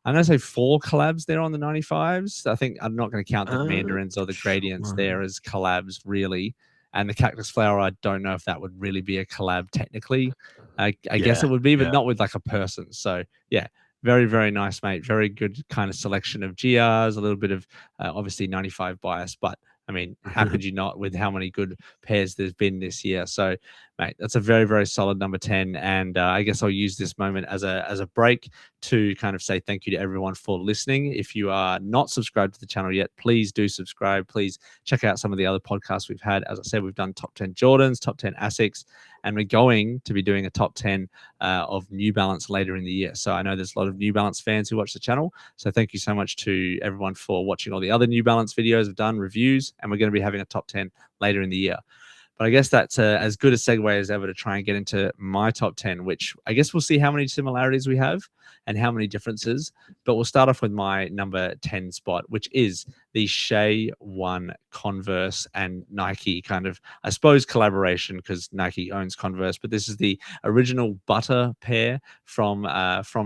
I'm going to say 4 collabs there on the 95s. I think I'm not going to count the Mandarins or the Gradients there as collabs, really. And the Cactus Flower, I don't know if that would really be a collab technically. I guess it would be, but not with like a person. So, yeah, very, very nice, mate. Very good kind of selection of GRs, a little bit of obviously 95 bias, but I mean, how could you not with how many good pairs there's been this year? So, mate, that's a very, very solid number 10. And I guess I'll use this moment as a break to kind of say thank you to everyone for listening. If you are not subscribed to the channel yet, please do subscribe. Please check out some of the other podcasts we've had. As I said, we've done top 10 Jordans, top 10 Asics, and we're going to be doing a top 10 of New Balance later in the year. So I know there's a lot of New Balance fans who watch the channel. So thank you so much to everyone for watching all the other New Balance videos we've done, reviews, and we're going to be having a top 10 later in the year. But I guess that's as good a segue as ever to try and get into my top 10, which I guess we'll see how many similarities we have and how many differences. But we'll start off with my number 10 spot, which is the Shea 1 Converse and Nike kind of, I suppose, collaboration, because Nike owns Converse. But this is the original butter pair from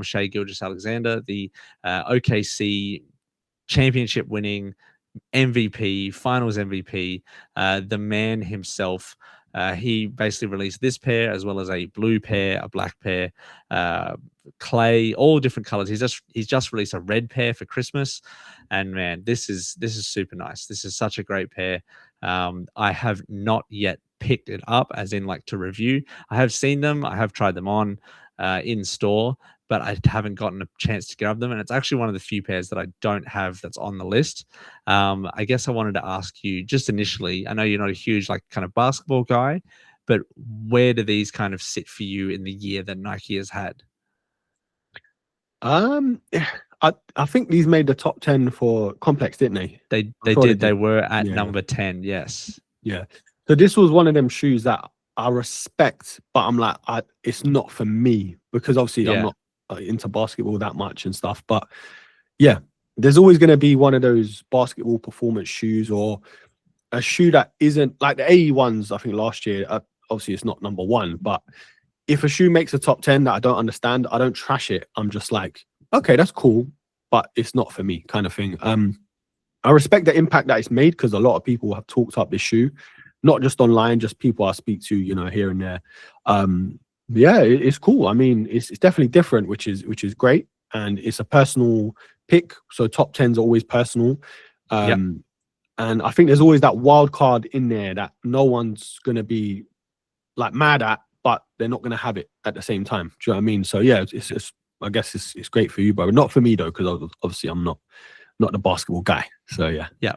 Shea Gilgeous-Alexander, the OKC championship winning MVP, finals MVP, the man himself. He basically released this pair as well as a blue pair, a black pair, clay, all different colors. He's just released a red pair for Christmas, and man, this is super nice. This is such a great pair. I have not yet picked it up, as in like to review. I have seen them, I have tried them on in store, but I haven't gotten a chance to grab them. And it's actually one of the few pairs that I don't have that's on the list. I guess I wanted to ask you just initially, I know you're not a huge like kind of basketball guy, but where do these kind of sit for you in the year that Nike has had? I think these made the top 10 for Complex, didn't they? They did. They were at number 10. Yes. Yeah. So this was one of them shoes that I respect, but I'm like, it's not for me, because obviously I'm not into basketball that much and stuff. But yeah, there's always going to be one of those basketball performance shoes, or a shoe that isn't like the AE ones. I think last year, obviously it's not number 1, but if a shoe makes a top 10 that I don't understand, I don't trash it. I'm just like, okay, that's cool, but it's not for me, kind of thing. I respect the impact that it's made, because a lot of people have talked up this shoe, not just online, just people I speak to, here and there. Yeah, it's cool. I mean, it's definitely different, which is great, and it's a personal pick. So top 10s are always personal. And I think there's always that wild card in there that no one's gonna be like mad at, but they're not gonna have it at the same time. Do you know what I mean? So yeah, it's I guess it's great for you, but not for me though, because obviously I'm not the basketball guy. So yeah.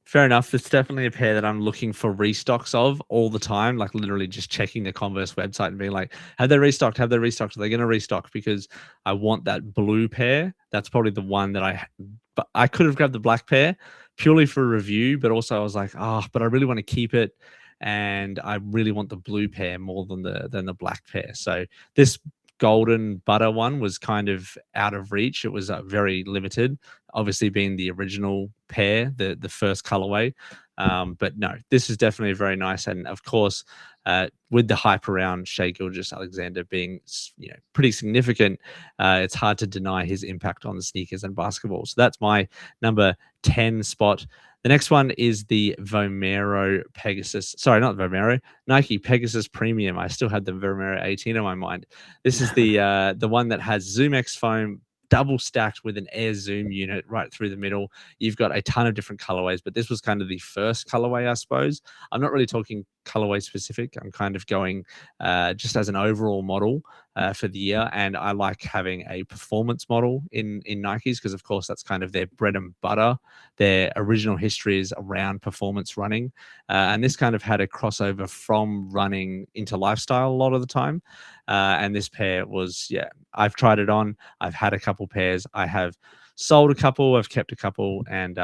Fair enough. It's definitely a pair that I'm looking for restocks of all the time, like literally just checking the Converse website and being like, have they restocked? Have they restocked? Are they going to restock? Because I want that blue pair. That's probably the one that but I could have grabbed the black pair purely for review, but also I was like, but I really want to keep it. And I really want the blue pair more than the black pair. So this golden butter one was kind of out of reach. It was very limited, obviously being the original pair, the first colorway. But no, this is definitely very nice. And of course, with the hype around Shea Gilgeous-Alexander being pretty significant, it's hard to deny his impact on the sneakers and basketball. So that's my number 10 spot. The next one is the Vomero Pegasus. Sorry, not Vomero. Nike Pegasus Premium. I still had the Vomero 18 in my mind. This is the one that has ZoomX foam, double stacked with an Air Zoom unit right through the middle. You've got a ton of different colorways, but this was kind of the first colorway, I suppose. I'm not really talking colorway specific. I'm kind of going just as an overall model for the year. And I like having a performance model in Nikes, because of course that's kind of their bread and butter. Their original history is around performance running. And this kind of had a crossover from running into lifestyle a lot of the time. And this pair was, I've tried it on. I've had a couple pairs. I have sold a couple. I've kept a couple. And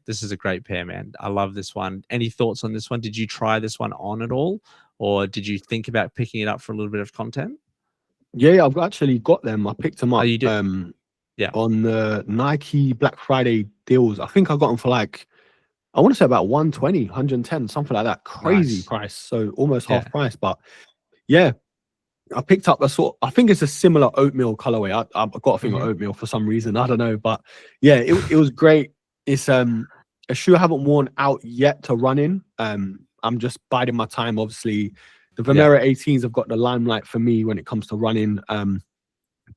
this is a great pair, man. I love this one. Any thoughts on this one? Did you try this one on at all? Or did you think about picking it up for a little bit of content? Yeah, I've actually got them. I picked them Oh, up you do? Yeah. on the Nike Black Friday deals. I think I got them for like, I want to say about 120, 110, something like that. Crazy Nice. price. So almost Yeah. half price. But yeah, I picked up I think it's a similar oatmeal colorway. I've got a thing of Mhm. oatmeal for some reason. I don't know. But yeah, it was great. It's a shoe I haven't worn out yet to run in. I'm just biding my time. Obviously, the Yeah. Vomero 18s have got the limelight for me when it comes to running.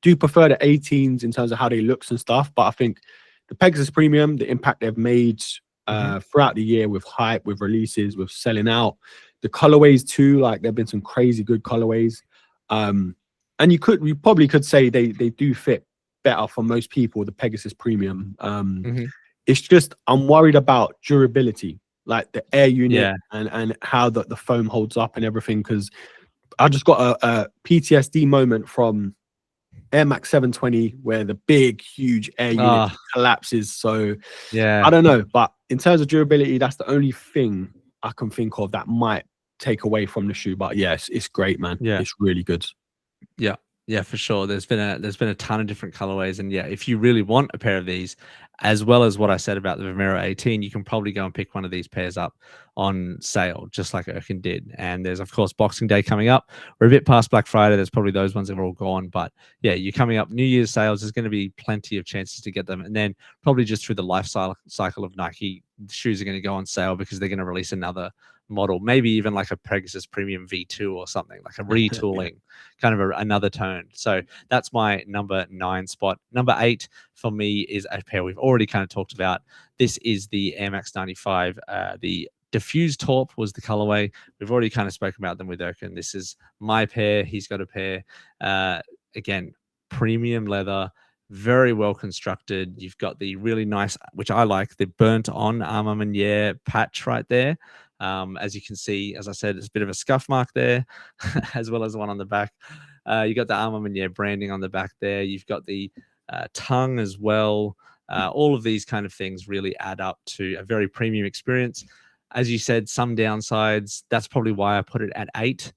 Do prefer the 18s in terms of how they looks and stuff, but I think the Pegasus Premium, the impact they've made Mhm. throughout the year with hype, with releases, with selling out, the colorways too. Like there've been some crazy good colorways, and you probably could say they do fit better for most people. The Pegasus Premium. Mhm. It's just I'm worried about durability, like the air unit Yeah. and how the foam holds up and everything. Because I just got a PTSD moment from Air Max 720 where the big, huge air unit Ah, collapses. So I yeah. don't know, but in terms of durability, that's the only thing I can think of that might take away from the shoe. But yes, it's great, man. Yeah. It's really good. Yeah, yeah, for sure. There's been a ton of different colorways, and yeah, if you really want a pair of these, as well as what I said about the Vomero 18, you can probably go and pick one of these pairs up on sale, just like Erkin did. And there's of course Boxing Day coming up. We're a bit past Black Friday. There's probably those ones that are all gone, but yeah, you're coming up. New Year's sales. There's going to be plenty of chances to get them, and then probably just through the cycle of Nike, the shoes are going to go on sale because they're going to release another model, maybe even like a Pegasus Premium V2 or something, like a Yeah. retooling, kind of another tone. So that's my number 9 spot. Number 8 for me is a pair we've already kind of talked about. This is the Air Max 95. The Diffuse Taupe was the colorway. We've already kind of spoken about them with Erkin. This is my pair. He's got a pair. Again, premium leather, very well constructed. You've got the really nice, which I like, the burnt on armor patch right there. As you can see, as I said, it's a bit of a scuff mark there, as well as the one on the back. You got the armor branding on the back there. You've got the tongue as well. All of these kind of things really add up to a very premium experience. As you said, some downsides. That's probably why I put it at 8.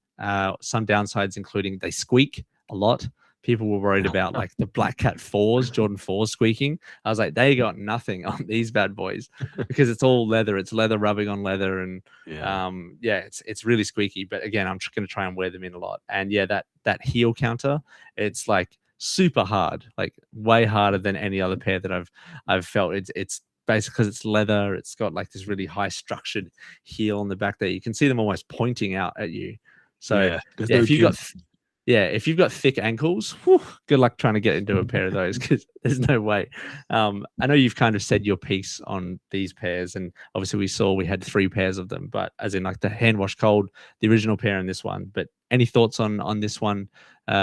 Some downsides, including they squeak a lot. People were worried about like the Black Cat 4s, Jordan 4s squeaking. I was like, they got nothing on these bad boys because it's all leather. It's leather rubbing on leather, and Yeah. yeah, it's really squeaky. But again, I'm just going to try and wear them in a lot. And yeah, that heel counter, it's like super hard, like way harder than any other pair that I've felt. It's basically because it's leather. It's got like this really high structured heel on the back there. You can see them almost pointing out at you. So Yeah. There's yeah, no if you've got give. if you've got thick ankles, whew, good luck trying to get into a pair of those because there's no way. I know you've kind of said your piece on these pairs, and obviously we had 3 pairs of them, but as in like the hand wash cold, the original pair, and this one. But any thoughts on this one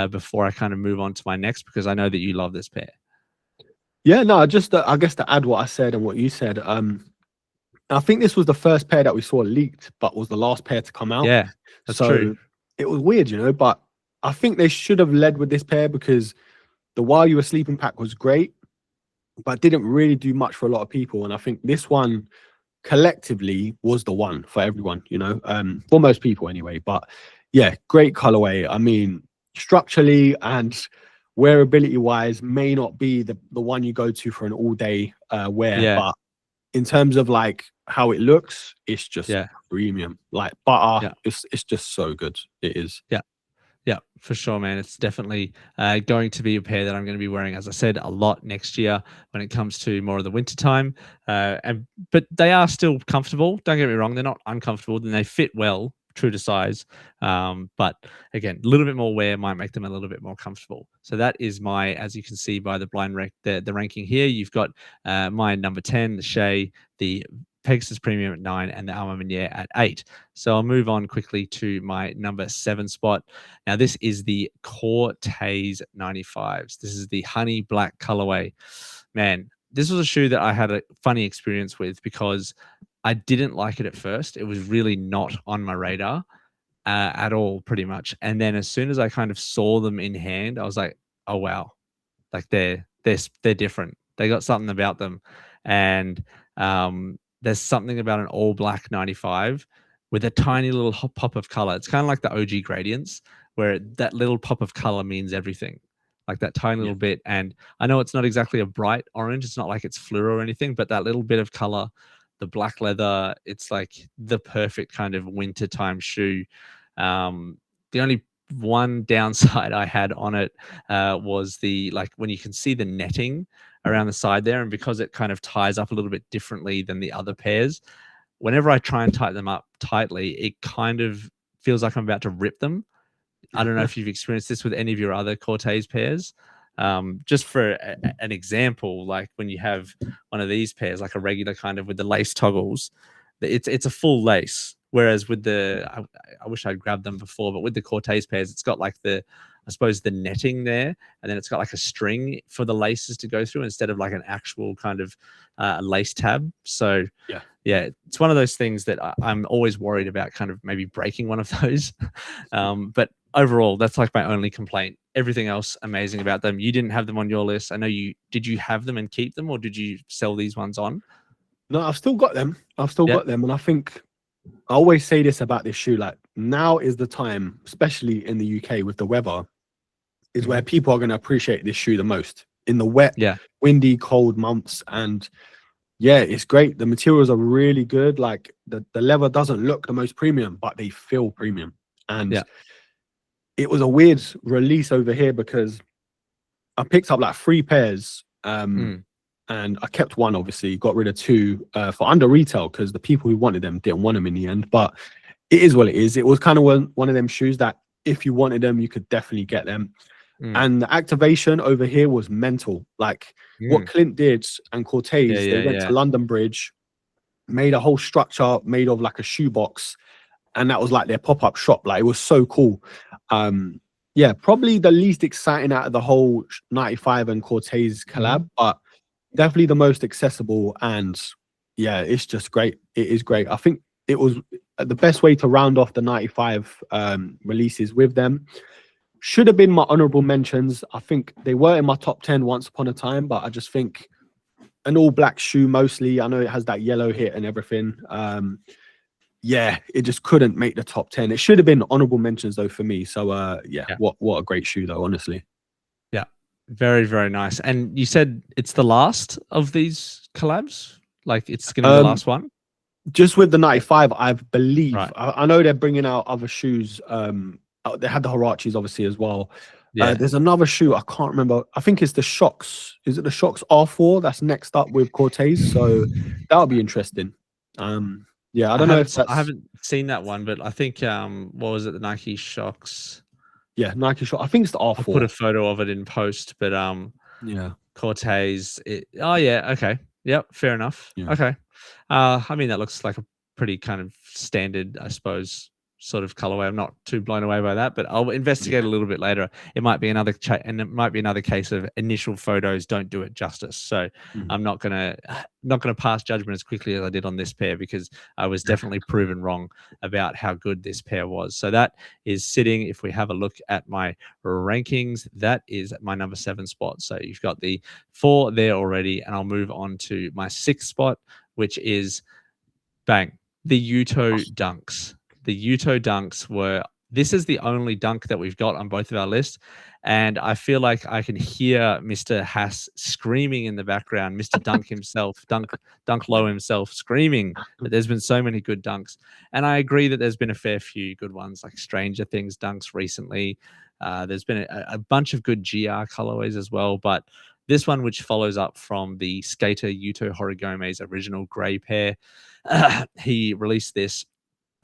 before I kind of move on to my next, because I know that you love this pair. Yeah, no, just I guess to add what I said and what you said, I think this was the first pair that we saw leaked, but was the last pair to come out. Yeah, that's true. So it was weird, but I think they should have led with this pair because the While You Were Sleeping pack was great, but didn't really do much for a lot of people. And I think this one collectively was the one for everyone, for most people anyway. But yeah, great colorway. I mean, structurally and wearability wise, may not be the one you go to for an all day wear, Yeah, but in terms of like how it looks, it's just yeah, premium. Like butter, yeah, it's just so good. It is. yeah. Yeah, for sure, man. It's definitely going to be a pair that I'm going to be wearing, as I said, a lot next year when it comes to more of the winter time. But they are still comfortable. Don't get me wrong; they're not uncomfortable, and they fit well, true to size. But again, a little bit more wear might make them a little bit more comfortable. So that is my, as you can see by the the ranking here. You've got my number 10, the Shea, the Pegasus Premium at 9, and the Alma Manier at 8. So I'll move on quickly to my number 7 spot. Now, this is the Cortez 95s. This is the honey black colorway. Man, this was a shoe that I had a funny experience with because I didn't like it at first. It was really not on my radar at all, pretty much. And then as soon as I kind of saw them in hand, I was like, oh, wow. Like they're different. They got something about them. And there's something about an all black 95 with a tiny little pop of color. It's kind of like the OG gradients where that little pop of color means everything, like that tiny little bit. And I know it's not exactly a bright orange. It's not like it's fluoro or anything, but that little bit of color, the black leather, it's like the perfect kind of wintertime shoe. The only one downside I had on it was the, like, when you can see the netting around the side there, and because it kind of ties up a little bit differently than the other pairs, whenever I try and tighten them up tightly, it kind of feels like I'm about to rip them. I don't know if you've experienced this with any of your other Cortez pairs. Just for an example, like when you have one of these pairs, like a regular kind of with the lace toggles, it's a full lace. Whereas with the, I wish I'd grabbed them before, but with the Cortez pairs, it's got like the, I suppose, the netting there, and then it's got like a string for the laces to go through instead of like an actual kind of lace tab. So yeah, it's one of those things that I'm always worried about kind of maybe breaking one of those. But overall, that's like my only complaint. Everything else amazing about them. You didn't have them on your list. I know did you have them and keep them, or did you sell these ones on? No, I've still got them. Got them. And I think I always say this about this shoe, like, now is the time, especially in the UK with the weather, is where people are going to appreciate this shoe the most, in the wet, windy, cold months. And yeah, it's great. The materials are really good. Like the leather doesn't look the most premium, but they feel premium. And it was a weird release over here because I picked up like 3 pairs. And I kept one, obviously, got rid of 2 for under retail because the people who wanted them didn't want them in the end. But it is what it is. It was kind of one of them shoes that if you wanted them, you could definitely get them. And the activation over here was mental. Like what Clint did and Cortez, they went to London Bridge, made a whole structure made of like a shoebox. And that was like their pop-up shop. Like it was so cool. Yeah, probably the least exciting out of the whole 95 and Cortez collab, but definitely the most accessible. And yeah, it's just great. It is great. I think it was the best way to round off the 95 releases with them. Should have been my honourable mentions. I think they were in my top 10 once upon a time, but I just think an all black shoe mostly. I know it has that yellow hit and everything. Yeah, it just couldn't make the top 10. It should have been honourable mentions though for me. So yeah, what a great shoe though, honestly. Yeah, very, very nice. And you said it's the last of these collabs? Like it's going to be the last one? Just with the 95, I believe. Right. I know they're bringing out other shoes. They had the Huaraches obviously as well. There's another shoe, I can't remember. I think it's the Shocks. Is it the Shocks R4 that's next up with Cortez? So that'll be interesting. Yeah, I don't know if that's... I haven't seen that one, but I think what was it, the Nike Shocks? Yeah, Nike Shock. I think it's the R4. I'll put a photo of it in post, but yeah, Cortez. Oh yeah, okay, yep, fair enough. Yeah. Okay, I mean that looks like a pretty kind of standard, I suppose, sort of colorway. I'm not too blown away by that, but I'll investigate a little bit later. It might be another and it might be another case of initial photos don't do it justice. So I'm not gonna pass judgment as quickly as I did on this pair, because I was definitely proven wrong about how good this pair was. So that is sitting, if we have a look at my rankings, that is my number 7 spot. So you've got the 4 there already, and I'll move on to my 6th spot, which is bang, the Uto Dunks. The Uto Dunks were, this is the only dunk that we've got on both of our lists. And I feel like I can hear Mr. Hass screaming in the background, Mr. Dunk himself, Dunk Low himself, screaming that there's been so many good dunks. And I agree that there's been a fair few good ones, like Stranger Things dunks recently. There's been a bunch of good GR colorways as well. But this one, which follows up from the Skater Yuto Horigome's original gray pair, he released this,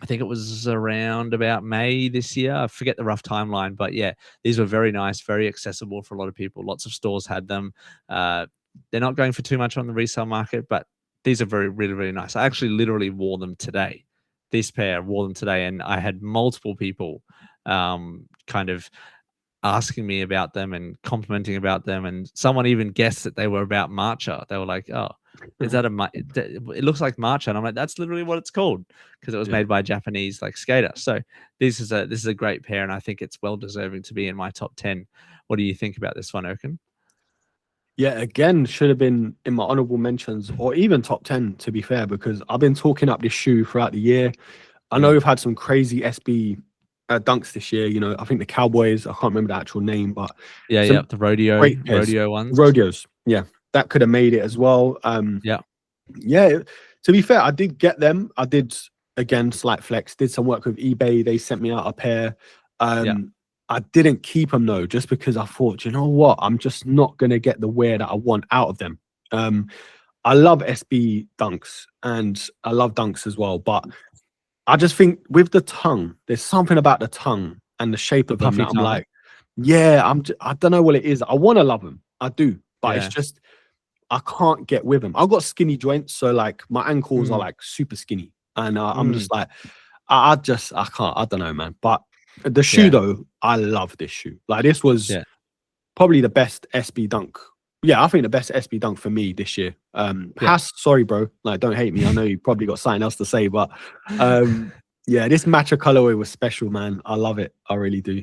I think it was around about May this year. I forget the rough timeline, but yeah, these were very nice, very accessible for a lot of people. Lots of stores had them. They're not going for too much on the resale market, but these are really, really nice. I actually literally wore them today. This pair, wore them today, and I had multiple people kind of asking me about them and complimenting about them, and someone even guessed that they were about matcha. They were like, "Oh, is that it looks like matcha," and I'm like, "That's literally what it's called," because it was made by a Japanese like skater. So this is a great pair, and I think it's well deserving to be in my top 10. What do you think about this one, Erkin? Yeah, again, should have been in my honorable mentions or even top 10, to be fair, because I've been talking up this shoe throughout the year. I know we've had some crazy SB dunks this year. You know, I think the Cowboys, I can't remember the actual name, but Yeah, the great pairs. rodeo ones. Rodeos. Yeah, that could have made it as well. Yeah. Yeah, to be fair, I did get them. I did, again, slight flex, did some work with eBay. They sent me out a pair. I didn't keep them though, just because I thought, you know what, I'm just not going to get the wear that I want out of them. I love SB dunks and I love dunks as well, but I just think with the tongue, there's something about the tongue and the shape of them that I'm like, yeah, I don't know what it is. I want to love them. I do, but it's just, I can't get with them. I've got skinny joints, so like my ankles are like super skinny, and I'm just like, I can't. I don't know, man. But the shoe though, I love this shoe. Like this was probably the best SB dunk. Yeah, I think the best SB dunk for me this year. Hass, sorry, bro. Like, don't hate me. I know you probably got something else to say, but yeah, this matcha colorway was special, man. I love it. I really do.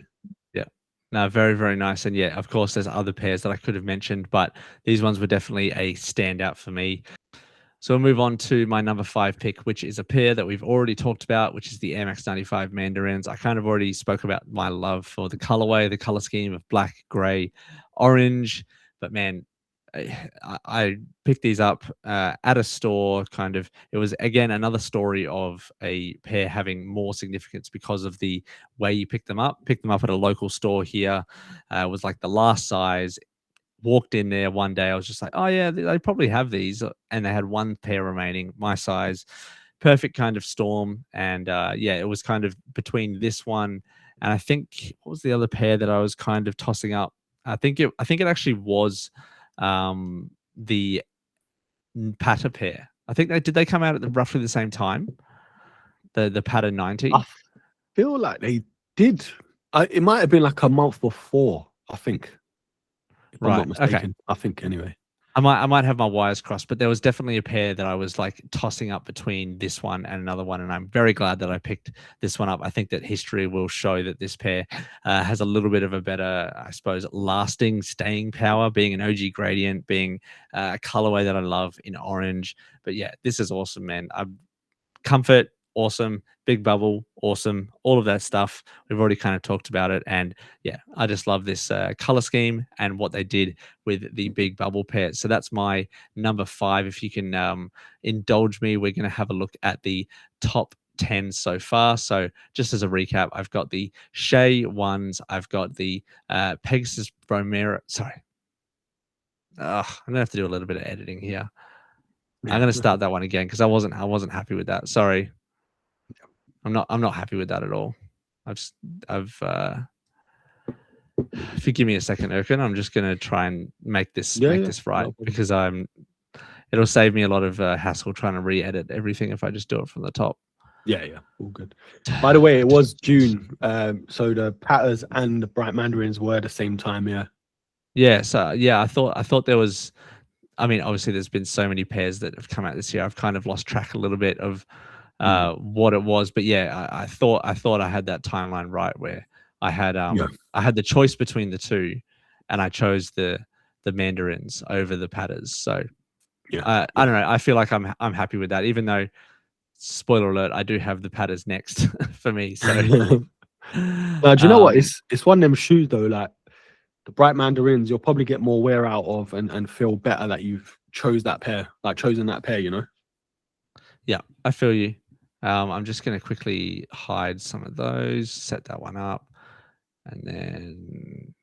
No, very, very nice. And yeah, of course, there's other pairs that I could have mentioned, but these ones were definitely a standout for me. So we'll move on to my number 5 pick, which is a pair that we've already talked about, which is the Air Max 95 Mandarins. I kind of already spoke about my love for the colorway, the color scheme of black, gray, orange. But man, I picked these up at a store. Kind of, it was again another story of a pair having more significance because of the way you picked them up. Picked them up at a local store here. It was like the last size. Walked in there one day. I was just like, oh yeah, they probably have these, and they had one pair remaining, my size. Perfect kind of storm. And yeah, it was kind of between this one and I think what was the other pair that I was kind of tossing up. I think it actually was the Pata pair. I think they come out at roughly the same time. The Pata 90. I feel like they did. It might have been like a month before, I think. If I'm not mistaken. Okay. I think anyway. I might have my wires crossed, but there was definitely a pair that I was like tossing up between this one and another one, and I'm very glad that I picked this one up. I think that history will show that this pair has a little bit of a better, I suppose, lasting staying power, being an OG gradient, being a colorway that I love in orange. But yeah, this is awesome, man. Comfort, awesome. Big bubble, awesome. All of that stuff. We've already kind of talked about it. And yeah, I just love this color scheme and what they did with the big bubble pair. So that's my number 5. If you can indulge me, we're going to have a look at the top 10 so far. So just as a recap, I've got the Shea ones. I've got the Pegasus Bromera. Sorry. I'm going to have to do a little bit of editing here. I'm going to start that one again because I wasn't happy with that. Sorry. I'm not happy with that at all. Forgive me a second, Erkin. I'm just going to try and make this right because it'll save me a lot of hassle trying to re-edit everything if I just do it from the top. Yeah, all good. By the way, it was June, so the Patters and the Bright Mandarins were the same time. Yeah. So yeah, I thought there was. I mean, obviously, there's been so many pairs that have come out this year. I've kind of lost track a little bit of what it was, but yeah, I thought I had that timeline right where I had the choice between the two, and I chose the Mandarins over the Patters. So I don't know. I feel like I'm happy with that, even though, spoiler alert, I do have the Patters next for me. So now, do you know what? It's one of them shoes though, like the Bright Mandarins, you'll probably get more wear out of and feel better that you've chosen that pair, you know? Yeah, I feel you. I'm just going to quickly hide some of those, set that one up, and then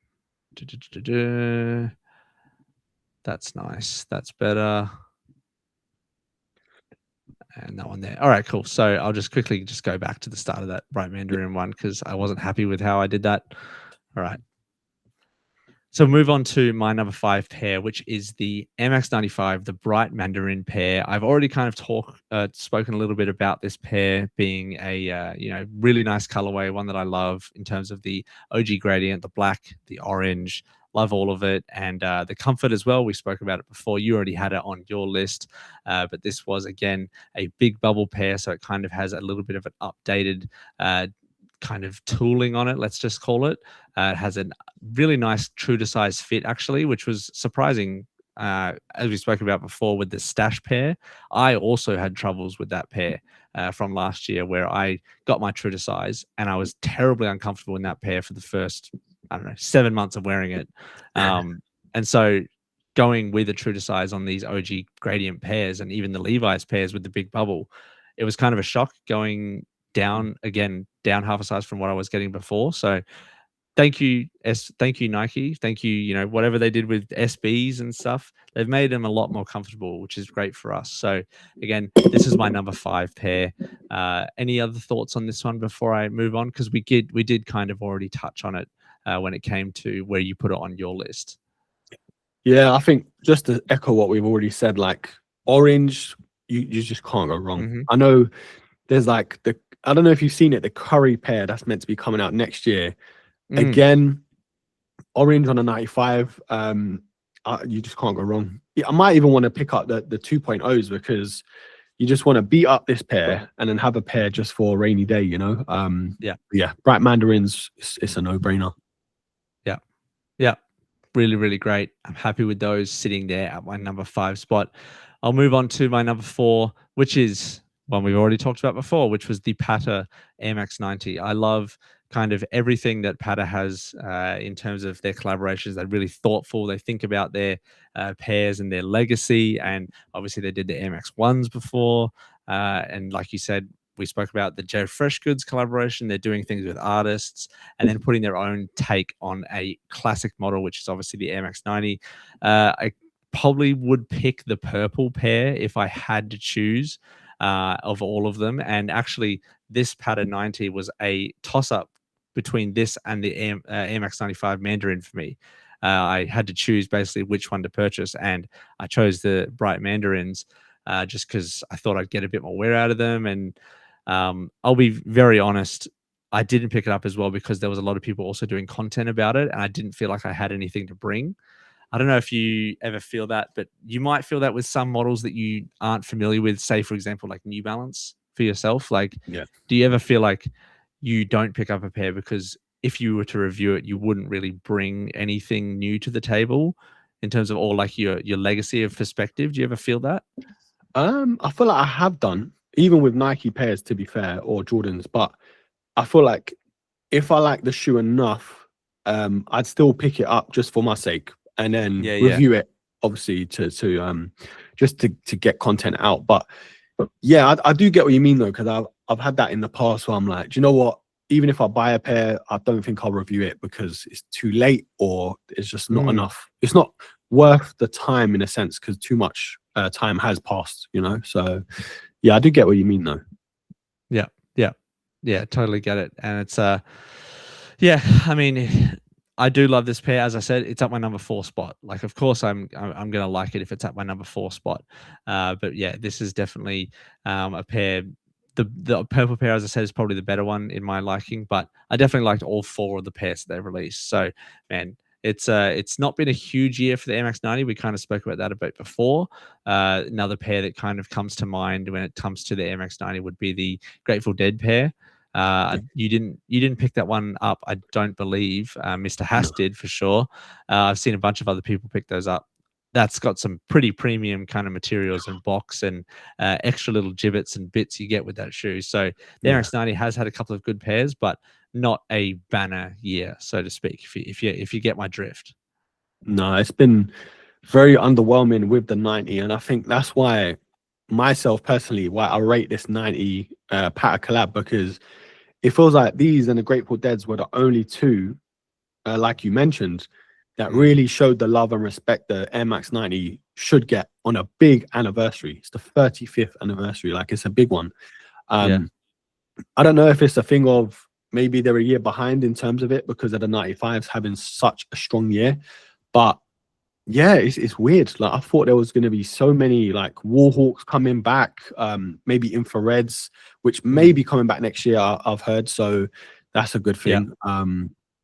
that's nice. That's better. And that one there. All right, cool. So I'll just quickly go back to the start of that Bright Mandarin one because I wasn't happy with how I did that. All right. So move on to my number 5 pair, which is the MX95, the Bright Mandarin pair. I've already kind of spoken a little bit about this pair being a really nice colorway, one that I love in terms of the OG gradient, the black, the orange. Love all of it, and the comfort as well. We spoke about it before. You already had it on your list, but this was again a big bubble pair, so it kind of has a little bit of an updated kind of tooling on it, let's just call it. It has a really nice true to size fit actually, which was surprising. As we spoke about before with the Stash pair, I also had troubles with that pair. from last year where I got my true to size and I was terribly uncomfortable in that pair for the first, I don't know, 7 months of wearing it. And so going with a true to size on these OG gradient pairs and even the Levi's pairs with the big bubble, it was kind of a shock going down half a size from what I was getting before. So thank you Nike, thank you, whatever they did with SBs and stuff, they've made them a lot more comfortable, which is great for us. So again, this is my number 5 pair. Any other thoughts on this one before I move on, because we did kind of already touch on it when it came to where you put it on your list. Yeah, I think just to echo what we've already said, like orange, you just can't go wrong. I know there's like I don't know if you've seen it, the Curry pair that's meant to be coming out next year. Again, orange on a 95, you just can't go wrong. I might even want to pick up the 2.0s because you just want to beat up this pair and then have a pair just for a rainy day, Yeah, bright mandarins, it's a no-brainer. Yeah. Really, really great. I'm happy with those sitting there at my number 5 spot. I'll move on to my number 4, which is one we've already talked about before, which was the Pata Air Max 90. I love kind of everything that Pata has in terms of their collaborations. They're really thoughtful. They think about their pairs and their legacy. And obviously they did the Air Max 1s before. And like you said, we spoke about the Joe Freshgoods collaboration. They're doing things with artists and then putting their own take on a classic model, which is obviously the Air Max 90. I probably would pick the purple pair if I had to choose of all of them. And actually, this Pata 90 was a toss-up between this and the Air Max 95 Mandarin for me. I had to choose basically which one to purchase, and I chose the bright Mandarins just because I thought I'd get a bit more wear out of them. And I'll be very honest, I didn't pick it up as well because there was a lot of people also doing content about it, and I didn't feel like I had anything to bring. I don't know if you ever feel that, but you might feel that with some models that you aren't familiar with, say, for example, like New Balance for yourself. Like, do you ever feel like you don't pick up a pair because if you were to review it, you wouldn't really bring anything new to the table in terms of all like your legacy of perspective? Do you ever feel that? I feel like I have done, even with Nike pairs, to be fair, or Jordans, but I feel like if I like the shoe enough, I'd still pick it up just for my sake and then review it, obviously, to just to get content out. But yeah, I do get what you mean though, because I've had that in the past where I'm like, do you know what? Even if I buy a pair, I don't think I'll review it because it's too late or it's just not enough. It's not worth the time in a sense because too much time has passed, So yeah, I do get what you mean though. Yeah, totally get it. And it's I mean, I do love this pair. As I said, it's at my number 4 spot. Like, of course, I'm gonna like it if it's at my number 4 spot. But yeah, this is definitely a pair. The purple pair, as I said, is probably the better one in my liking. But I definitely liked all 4 of the pairs that they've released. So man, it's not been a huge year for the Air Max 90. We kind of spoke about that a bit before. Another pair that kind of comes to mind when it comes to the Air Max 90 would be the Grateful Dead pair. You didn't pick that one up, I don't believe. Mr. Hass did for sure. I've seen a bunch of other people pick those up. That's got some pretty premium kind of materials and box and extra little gibbets and bits you get with that shoe. So the Air Max 90 has had a couple of good pairs, but not a banner year, so to speak, if you get my drift. No, it's been very underwhelming with the 90, and I think that's why myself personally, why I rate this 90 Pata collab, because it feels like these and the Grateful Deads were the only two, like you mentioned, that really showed the love and respect the Air Max 90 should get on a big anniversary. It's the 35th anniversary, like it's a big one. I don't know if it's a thing of maybe they're a year behind in terms of it because of the 95s having such a strong year, but yeah, it's weird. Like, I thought there was going to be so many like Warhawks coming back, maybe infrareds, which may be coming back next year, I've heard. So that's a good thing.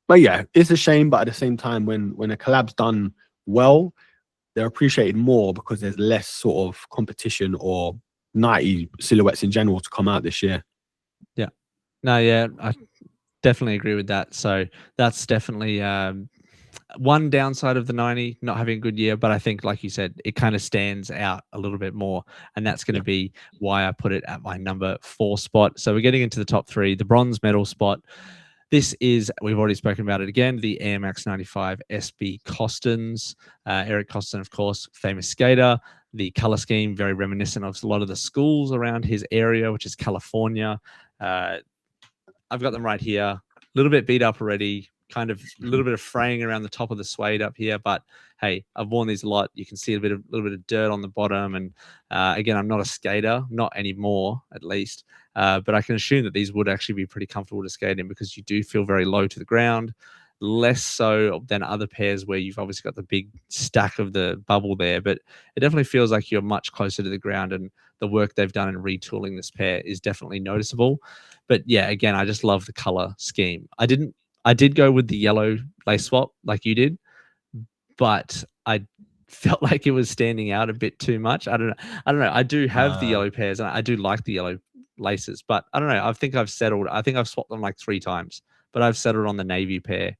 But yeah, it's a shame. But at the same time, when a collab's done well, they're appreciated more because there's less sort of competition or 90 silhouettes in general to come out this year. Yeah. No, yeah, I definitely agree with that. So that's definitely one downside of the 90 not having a good year, but I think, like you said, it kind of stands out a little bit more, and that's going to be why I put it at my number 4 spot. So we're getting into the top 3. The bronze medal spot. This is, we've already spoken about it again, the Air Max 95 SB Costons. Eric Coston, of course, famous skater. The color scheme, very reminiscent of a lot of the schools around his area, which is California. I've got them right here. A little bit beat up already. Kind of a little bit of fraying around the top of the suede up here, but hey, I've worn these a lot. You can see a little bit of dirt on the bottom, and again, I'm not a skater, not anymore at least, but I can assume that these would actually be pretty comfortable to skate in because you do feel very low to the ground, less so than other pairs where you've obviously got the big stack of the bubble there, but it definitely feels like you're much closer to the ground, and the work they've done in retooling this pair is definitely noticeable. But yeah, again, I just love the color scheme. I did go with the yellow lace swap like you did, but I felt like it was standing out a bit too much. I don't know. I do have the yellow pairs, and I do like the yellow laces, but I don't know. I think I've swapped them like 3 times, but I've settled on the navy pair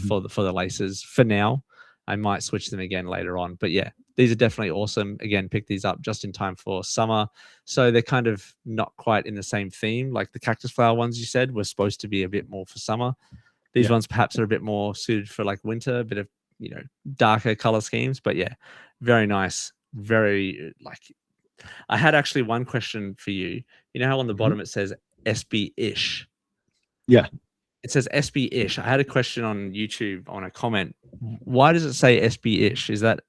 for the laces for now. I might switch them again later on, but yeah, these are definitely awesome. Again, pick these up just in time for summer. So they're kind of not quite in the same theme. Like the cactus flower ones you said were supposed to be a bit more for summer. These ones perhaps are a bit more suited for like winter, a bit of, darker color schemes. But yeah, very nice. Very like, I had actually one question for you. You know how on the bottom it says SB-ish? Yeah. It says SB-ish. I had a question on YouTube on a comment. Why does it say SB-ish? Is that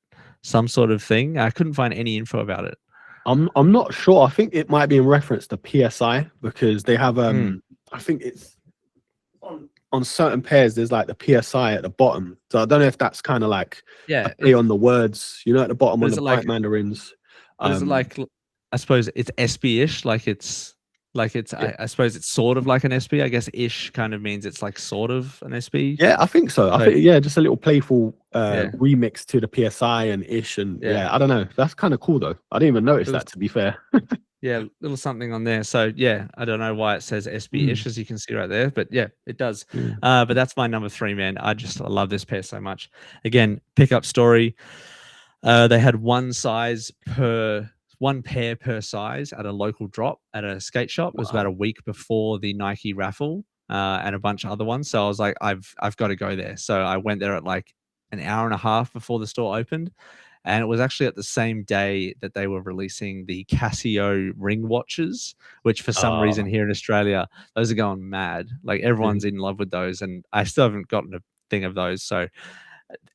some sort of thing? I couldn't find any info about it. I'm not sure. I think it might be in reference to PSI because they have I think it's on certain pairs there's like the PSI at the bottom. So I don't know if that's kind of like a play on the words, at the bottom on the like, bright mandarins. Is it like, I suppose it's SB-ish, I suppose it's sort of like an SB. I guess ish kind of means it's like sort of an SB. Yeah, I think so. I think just a little playful remix to the PSI and ish, and I don't know. That's kind of cool though. I didn't even notice that, to be fair. Yeah, little something on there. So yeah, I don't know why it says SB-ish as you can see right there, but yeah, it does. But that's my number 3, man. I love this pair so much. Again, pickup story. They had one pair per size at a local drop at a skate shop. It was about a week before the Nike raffle and a bunch of other ones. So I was like, I've got to go there. So I went there at like an hour and a half before the store opened. And it was actually at the same day that they were releasing the Casio ring watches, which for some reason here in Australia, those are going mad. Like everyone's in love with those. And I still haven't gotten a thing of those. So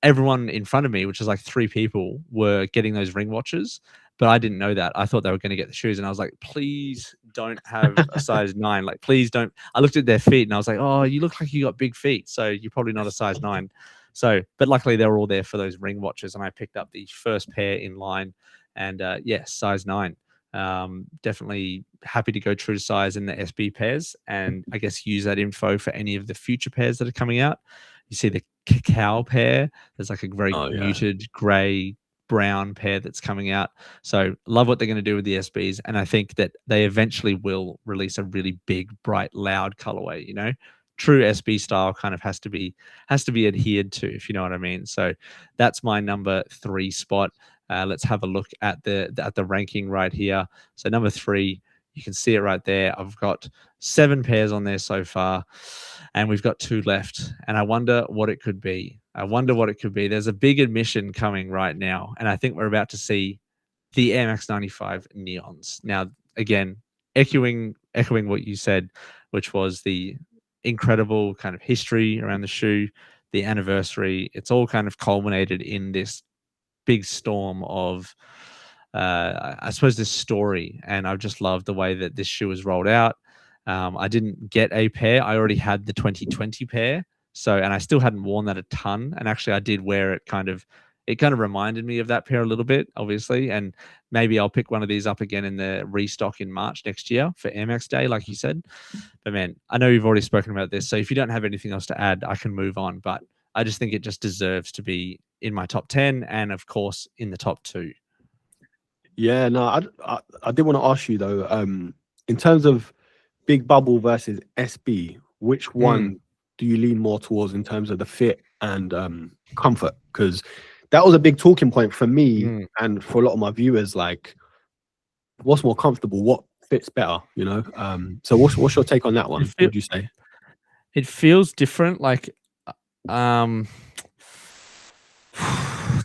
everyone in front of me, which is like 3 people, were getting those ring watches. But I didn't know that. I thought they were going to get the shoes. And I was like, please don't have a size 9. Like, please don't. I looked at their feet and I was like, oh, you look like you got big feet. So you're probably not a size 9. So, but luckily they were all there for those ring watches. And I picked up the first pair in line. And size 9. Definitely happy to go true to size in the SB pairs. And I guess use that info for any of the future pairs that are coming out. You see the cacao pair. There's like a very muted gray brown pair that's coming out. So love what they're going to do with the SBs, and I think that they eventually will release a really big, bright, loud colorway. True SB style kind of has to be adhered to, if you know what I mean. So that's my number 3 spot. Let's have a look at the ranking right here. So number 3, you can see it right there. I've got 7 pairs on there so far, and we've got 2 left. And I wonder what it could be. There's a big admission coming right now, and I think we're about to see the Air Max 95 neons. Now, again, echoing what you said, which was the incredible kind of history around the shoe, the anniversary. It's all kind of culminated in this big storm of, I suppose, this story. And I've just loved the way that this shoe was rolled out. I didn't get a pair. I already had the 2020 pair. So, and I still hadn't worn that a ton. And actually I did wear it it kind of reminded me of that pair a little bit, obviously. And maybe I'll pick one of these up again in the restock in March next year for Air Max Day, like you said. But man, I know you've already spoken about this. So if you don't have anything else to add, I can move on. But I just think it just deserves to be in my top 10 and of course in the top 2. Yeah, no, I did want to ask you though, in terms of Big Bubble versus SB, which one do you lean more towards in terms of the fit and comfort, because that was a big talking point for me and for a lot of my viewers. Like, what's more comfortable? What fits better? You know. So what's your take on that one? What would you say? It feels different. Like, it's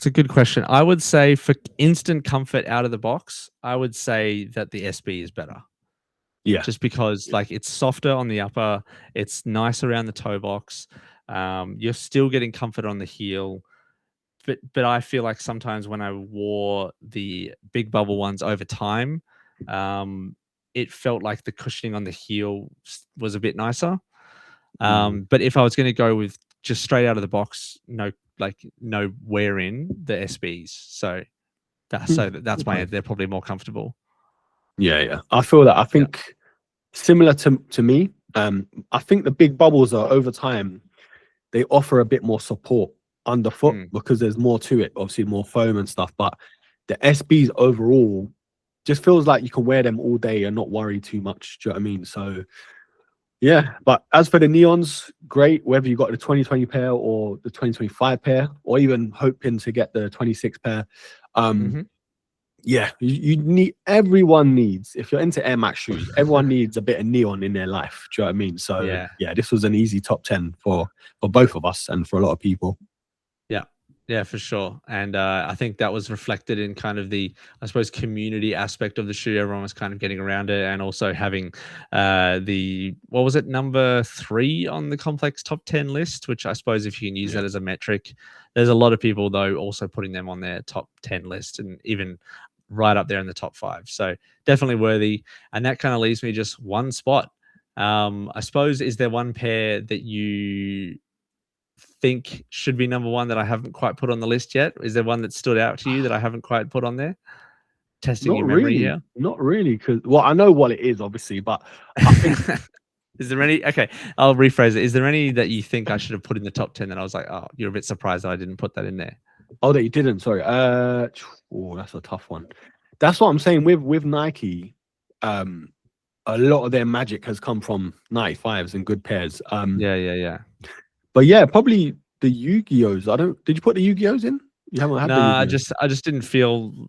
a good question. I would say for instant comfort out of the box, I would say that the SB is better. Yeah. Just because like it's softer on the upper, it's nice around the toe box. You're still getting comfort on the heel. But I feel like sometimes when I wore the big bubble ones over time, it felt like the cushioning on the heel was a bit nicer. But if I was going to go with just straight out of the box, no wear in, the SBs. So that's why they're probably more comfortable. Yeah. I feel that. I think similar to me. I think the big bubbles are over time, they offer a bit more support underfoot because there's more to it, obviously more foam and stuff. But the SBs overall just feels like you can wear them all day and not worry too much. Do you know what I mean? So yeah, but as for the neons, great, whether you got the 2020 pair or the 2025 pair, or even hoping to get the 26 pair. Yeah, you need, everyone needs, if you're into Air Max shoes, everyone needs a bit of neon in their life. Do you know what I mean? So yeah, this was an easy top 10 for both of us and for a lot of people. Yeah, for sure. And I think that was reflected in kind of the, I suppose, community aspect of the shoe. Everyone was kind of getting around it, and also having what was it, number 3 on the Complex top 10 list, which I suppose if you can use that as a metric. There's a lot of people, though, also putting them on their top 10 list and even right up there in the top 5. So definitely worthy. And that kind of leaves me just one spot. I suppose, is there one pair that you think should be number 1 that I haven't quite put on the list yet? Is there one that stood out to you that I haven't quite put on there? Testing your memory here. Not really, because I know what it is, obviously, but I think is there any? Okay, I'll rephrase it. Is there any that you think I should have put in the top 10 that I was like, oh, you're a bit surprised that I didn't put that in there? Oh, that you didn't? Sorry. That's a tough one. That's what I'm saying with Nike. A lot of their magic has come from 95s and good pairs. Yeah. But yeah, probably the Yu-Gi-Ohs. Did you put the Yu-Gi-Ohs in? You haven't had the Yu-Gi-Ohs? I just didn't feel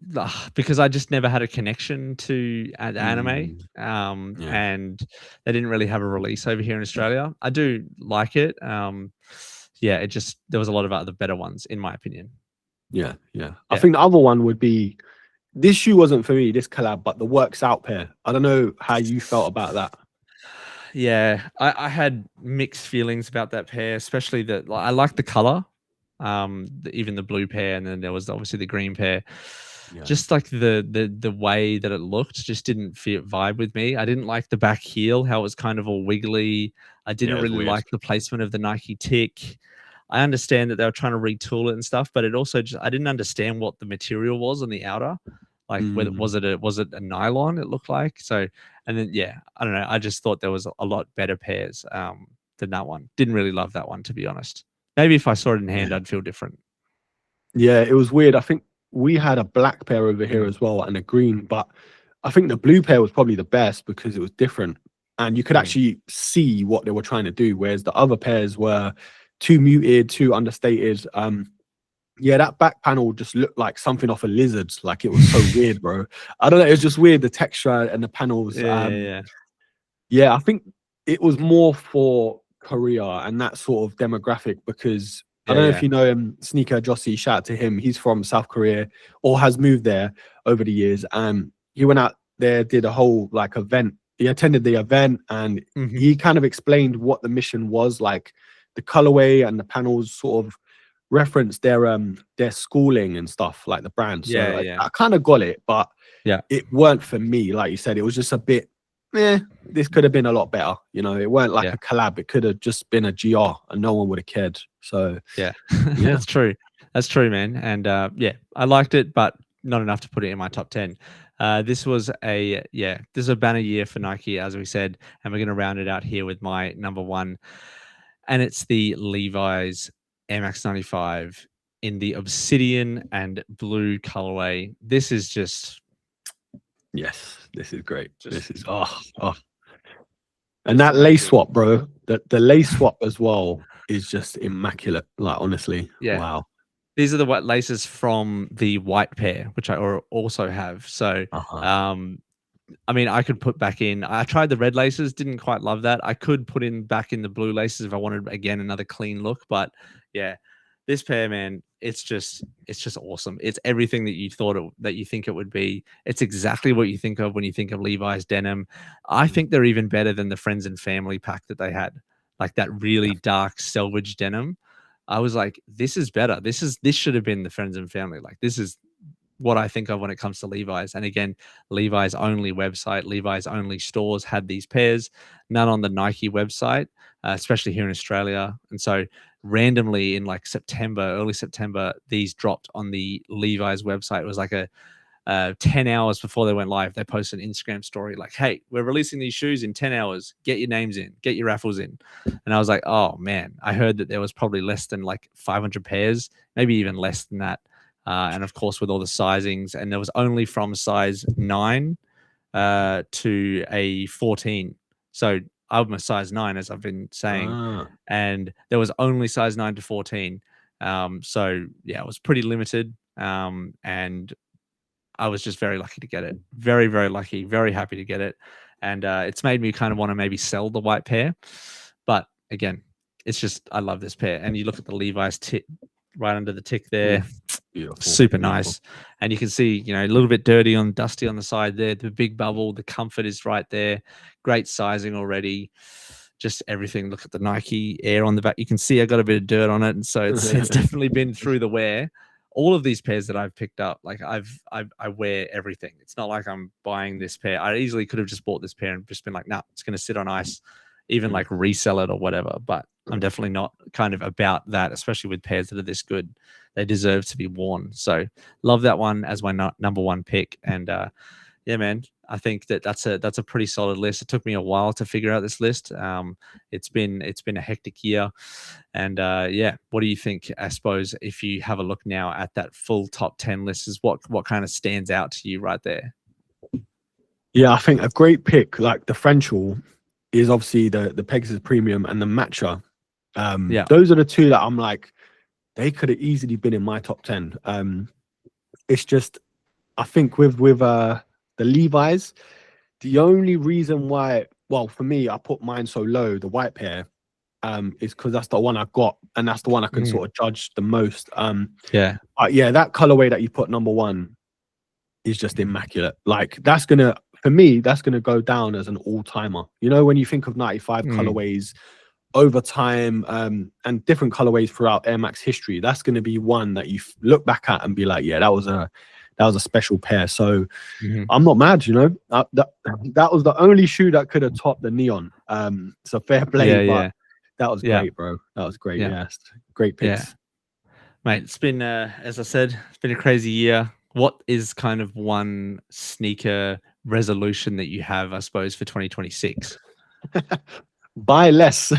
because I just never had a connection to anime. And they didn't really have a release over here in Australia. I do like it. There was a lot of other better ones in my opinion. Yeah. I think the other one would be, this shoe wasn't for me, this collab, but the Works Out pair. I don't know how you felt about that. Yeah, I had mixed feelings about that pair, especially that I like the color, even the blue pair, and then there was obviously the green pair. Just like the way that it looked just didn't vibe with me. I didn't like the back heel, how it was kind of all wiggly. I didn't really like the placement of the Nike tick. I understand that they were trying to retool it and stuff, but it also I didn't understand what the material was on the outer. Like, whether was it a nylon? It looked like. So, and then I don't know. I just thought there was a lot better pairs than that one. Didn't really love that one, to be honest. Maybe if I saw it in hand, I'd feel different. Yeah, it was weird. I think we had a black pair over here as well and a green, but I think the blue pair was probably the best because it was different and you could actually see what they were trying to do, whereas the other pairs were too muted, too understated. That back panel just looked like something off a lizard. Like, it was so weird, bro. I don't know. It was just weird, the texture and the panels. I think it was more for Korea and that sort of demographic because I don't know if you know him, Sneaker Jossie, shout out to him. He's from South Korea or has moved there over the years. And he went out there, did a whole event. He attended the event and he kind of explained what the mission was, like the colorway and the panels sort of reference their schooling and stuff, like the brand. So I kind of got it, but it weren't for me. Like you said, it was just a bit this could have been a lot better. You know, it weren't like a collab. It could have just been a GR and no one would have cared. So that's true, man. And I liked it, but not enough to put it in my top 10. This was a banner year for Nike, as we said, and we're going to round it out here with my number 1, and it's the Levi's Air Max 95 in the obsidian and blue colorway. This is just this is great. This is and that lace swap, bro. The lace swap as well. is just immaculate. Like, honestly, Yeah. wow. These are the white laces from the white pair, which I also have. So, I mean, I could put back in. I tried the red laces, didn't quite love that. I could put in back in the blue laces if I wanted again another clean look. But yeah, this pair, man, it's just awesome. It's everything that you that you think it would be. It's exactly what you think of when you think of Levi's denim. I think they're even better than the friends and family pack that they had, like that really dark selvage denim. I was like, this is better. This should have been the friends and family. Like, this is what I think of when it comes to Levi's. And again, Levi's only website, Levi's only stores had these pairs, none on the Nike website, especially here in Australia. And so randomly in like early September, these dropped on the Levi's website. It was like 10 hours before they went live. They posted an Instagram story like, hey, we're releasing these shoes in 10 hours. Get your names in, get your raffles in. And I was like, oh man, I heard that there was probably less than like 500 pairs, maybe even less than that. And of course, with all the sizings, and there was only from size 9 to a 14. So I'm a size 9, as I've been saying, and there was only size 9 to 14. So yeah, it was pretty limited. And I was just very lucky to get it. Very, very lucky. Very happy to get it. And it's made me kind of want to maybe sell the white pair. But again, it's just, I love this pair. And you look at the Levi's tick right under the tick there. Beautiful. Super nice. And you can see, a little bit dirty dusty on the side there. The big bubble, the comfort is right there. Great sizing already. Just everything. Look at the Nike Air on the back. You can see I got a bit of dirt on it. And so it's definitely been through the wear. All of these pairs that I've picked up, like I wear everything. It's not like I'm buying this pair. I easily could have just bought this pair and just been like, nah, it's going to sit on ice, even like resell it or whatever. But I'm definitely not kind of about that, especially with pairs that are this good. They deserve to be worn. So love that one as my number one pick. And yeah, man, I think that's a pretty solid list. It took me a while to figure out this list. It's been a hectic year. And yeah, what do you think? I suppose if you have a look now at that full top 10 list, is what kind of stands out to you right there? Yeah, I think a great pick, like the Frenchel, is obviously the Pegasus Premium and the Matcha. Yeah, those are the two that I'm like, they could have easily been in my top 10. It's just, I think with the Levi's, the only reason why, well, for me, I put mine so low, the white pair, is because that's the one I got, and that's the one I can sort of judge the most. Yeah, that colorway that you put number one is just immaculate. Like, that's gonna, for me, that's gonna go down as an all-timer. When you think of 95 colorways over time, and different colorways throughout Air Max history, that's going to be one that you look back at and be like, yeah, that was a special pair. So I'm not mad, that was the only shoe that could have topped the Neon. So fair play, but that was great, bro. That was great. Yes, great picks. Mate, it's been as I said, it's been a crazy year. What is kind of one sneaker resolution that you have, I suppose, for 2026? Buy less.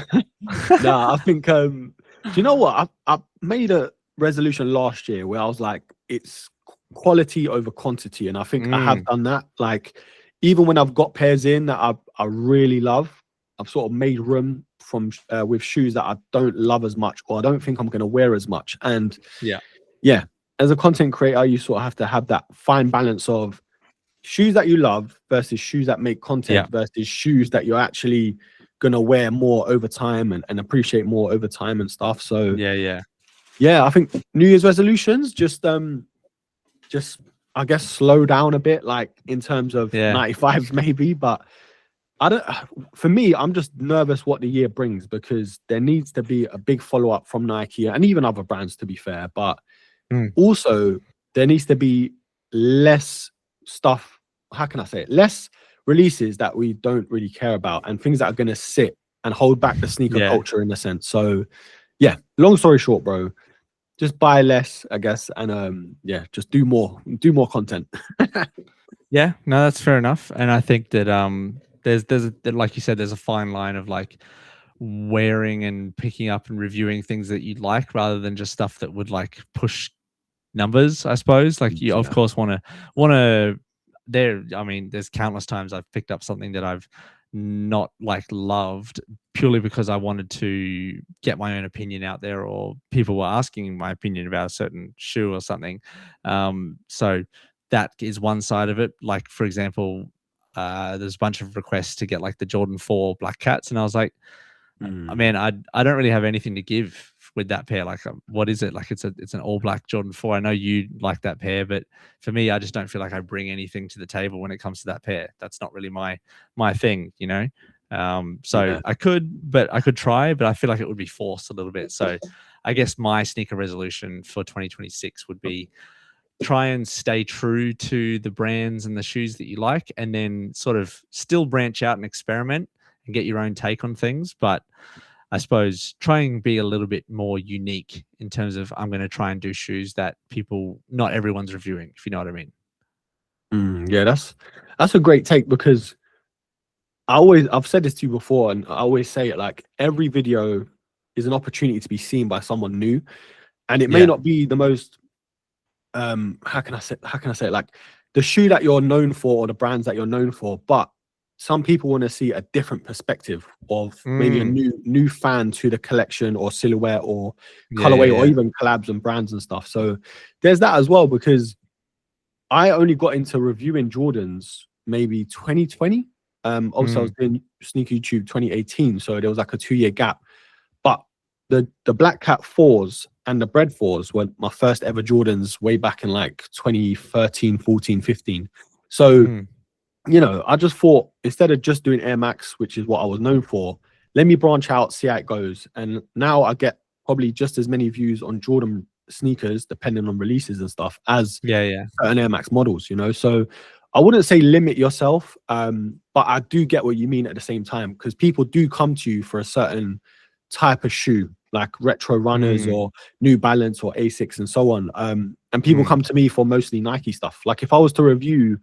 I think do you know what, I made a resolution last year where I was like, it's quality over quantity, and I think I have done that. Like, even when I've got pairs in that I really love, I've sort of made room from with shoes that I don't love as much, or I don't think I'm going to wear as much. And yeah, as a content creator, you sort of have to have that fine balance of shoes that you love versus shoes that make content versus shoes that you're actually gonna wear more over time and appreciate more over time and stuff. So yeah, I think New Year's resolutions, just I guess slow down a bit, like in terms of 95s maybe. But for me, I'm just nervous what the year brings, because there needs to be a big follow-up from Nike and even other brands, to be fair. But also there needs to be less stuff, how can I say it, less releases that we don't really care about, and things that are going to sit and hold back the sneaker culture in a sense. So yeah, long story short, bro, just buy less, I guess, and just do more content. Yeah, no, that's fair enough. And I think that there's like you said, there's a fine line of like wearing and picking up and reviewing things that you like, rather than just stuff that would like push numbers, I suppose. Like, you of course want to I mean, there's countless times I've picked up something that I've not like loved purely because I wanted to get my own opinion out there, or people were asking my opinion about a certain shoe or something. So that is one side of it. Like, for example, there's a bunch of requests to get like the Jordan 4 Black Cats, and I was like, man, I don't really have anything to give with that pair. Like, what is it? Like, it's an all black Jordan 4. I know you like that pair, but for me, I just don't feel like I bring anything to the table when it comes to that pair. That's not really my thing, you know. So I could try, but I feel like it would be forced a little bit. So I guess my sneaker resolution for 2026 would be try and stay true to the brands and the shoes that you like, and then sort of still branch out and experiment and get your own take on things. But I suppose try and be a little bit more unique in terms of, I'm going to try and do shoes that not everyone's reviewing, if you know what I mean. Yeah, that's a great take, because I've said this to you before, and I always say it, like, every video is an opportunity to be seen by someone new, and it may not be the most how can I say it, like the shoe that you're known for or the brands that you're known for, but some people want to see a different perspective of maybe a new fan to the collection or silhouette or colorway or even collabs and brands and stuff. So there's that as well, because I only got into reviewing Jordans maybe 2020. Obviously I was doing Sneaker YouTube 2018, so there was like a 2-year gap. But the Black Cat 4s and the Bread 4s were my first ever Jordans way back in like 2013, 14, 15. So you know, I just thought, instead of just doing Air Max, which is what I was known for, let me branch out, see how it goes. And now I get probably just as many views on Jordan sneakers, depending on releases and stuff, as certain Air Max models, you know. So I wouldn't say limit yourself, but I do get what you mean at the same time, because people do come to you for a certain type of shoe, like retro runners or New Balance or Asics and so on. And people come to me for mostly Nike stuff. Like, if I was to review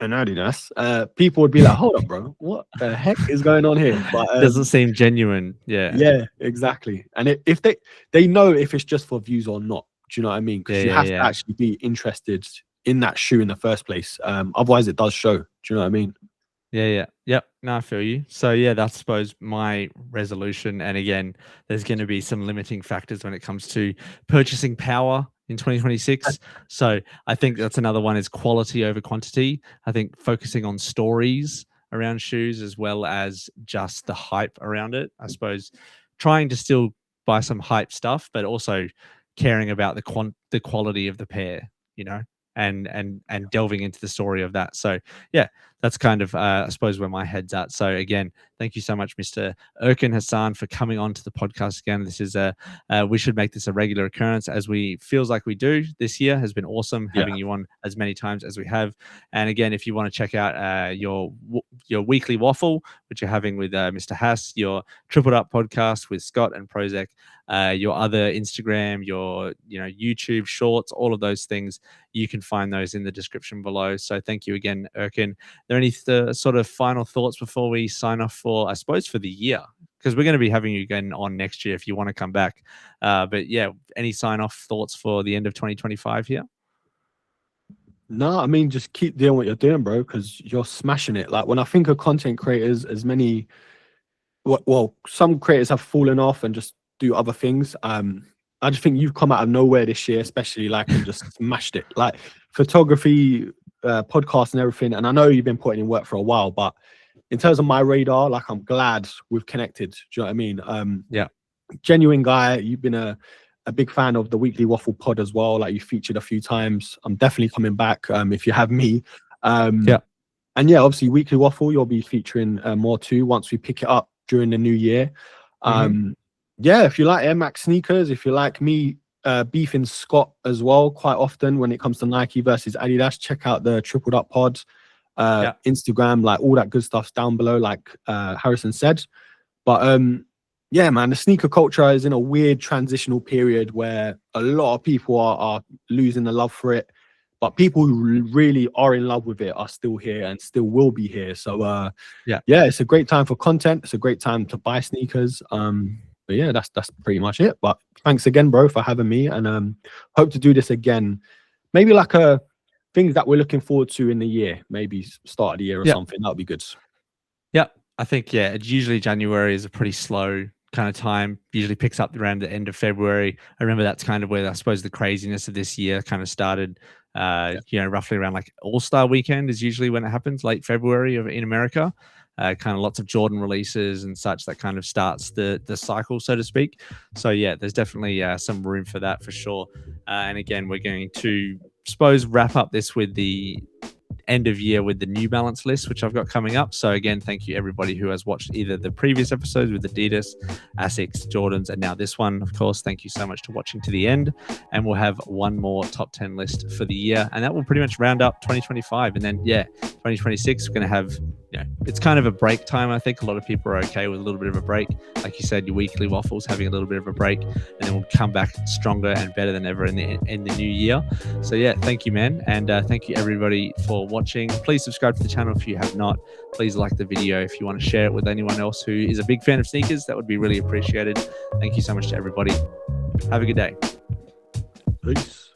an Adidas, people would be like, hold up, bro, what the heck is going on here? But doesn't seem genuine. Yeah, exactly. And if they know if it's just for views or not, do you know what I mean? Because you have to actually be interested in that shoe in the first place, otherwise it does show. Do you know what I mean? Yep. No, I feel you. So that's, I suppose, my resolution. And again, there's going to be some limiting factors when it comes to purchasing power in 2026. So I think that's another one, is quality over quantity. I think focusing on stories around shoes as well as just the hype around it. I suppose trying to still buy some hype stuff, but also caring about the quality of the pair, you know, and delving into the story of that. So that's kind of I suppose where my head's at. So again, thank you so much, Mr. Erkin Hassan, for coming on to the podcast again. This is we should make this a regular occurrence, as feels like we do. This year has been awesome having you on as many times as we have. And again, if you want to check out your weekly waffle, which you're having with Mr. Hass, your Tripled Up podcast with Scott and Prozac, your other Instagram, your YouTube shorts, all of those things, you can find those in the description below. So thank you again, Erkin. Are there any sort of final thoughts before we sign off for, I suppose, for the year? Because we're going to be having you again on next year if you want to come back. But any sign off thoughts for the end of 2025 here? No, I mean, just keep doing what you're doing, bro, because you're smashing it. Like, when I think of content creators, some creators have fallen off and just do other things. I just think you've come out of nowhere this year, especially, like, and just smashed it. Like, photography, podcast and everything. And I know you've been putting in work for a while, but in terms of my radar, like, I'm glad we've connected. Do you know what I mean? Genuine guy. You've been a big fan of the Weekly Waffle pod as well. Like, you featured a few times. I'm definitely coming back if you have me. And obviously Weekly Waffle, you'll be featuring more too once we pick it up during the new year. If you like Air Max sneakers, if you like me beefing Scott as well quite often when it comes to Nike versus Adidas, check out the Tripled Up pod, Instagram, like, all that good stuff's down below, like Harrison said. But man, the sneaker culture is in a weird transitional period where a lot of people are losing the love for it, but people who really are in love with it are still here and still will be here. So it's a great time for content. It's a great time to buy sneakers. But that's pretty much it. But thanks again, bro, for having me, and hope to do this again. Maybe like things that we're looking forward to in the year, maybe start of the year or something. That'll be good. I think, yeah, usually January is a pretty slow kind of time, usually picks up around the end of February. I remember that's kind of where I suppose the craziness of this year kind of started. Roughly around like All-Star weekend is usually when it happens, late February in America. Kind of lots of Jordan releases and such that kind of starts the cycle, so to speak. So yeah, there's definitely some room for that for sure. And again, we're going to wrap up this with the end of year with the New Balance list, which I've got coming up. So again, thank you everybody who has watched either the previous episodes with Adidas, Asics, Jordans, and now this one. Of course, thank you so much for watching to the end. And we'll have one more top 10 list for the year, and that will pretty much round up 2025. And then 2026 we're going to have, it's kind of a break time. I think a lot of people are okay with a little bit of a break. Like you said, your weekly waffles having a little bit of a break, and then we'll come back stronger and better than ever in the new year. So yeah, thank you, man. And thank you everybody for watching. Please subscribe to the channel if you have not. Please like the video if you want to share it with anyone else who is a big fan of sneakers. That would be really appreciated. Thank you so much to everybody. Have a good day. Peace.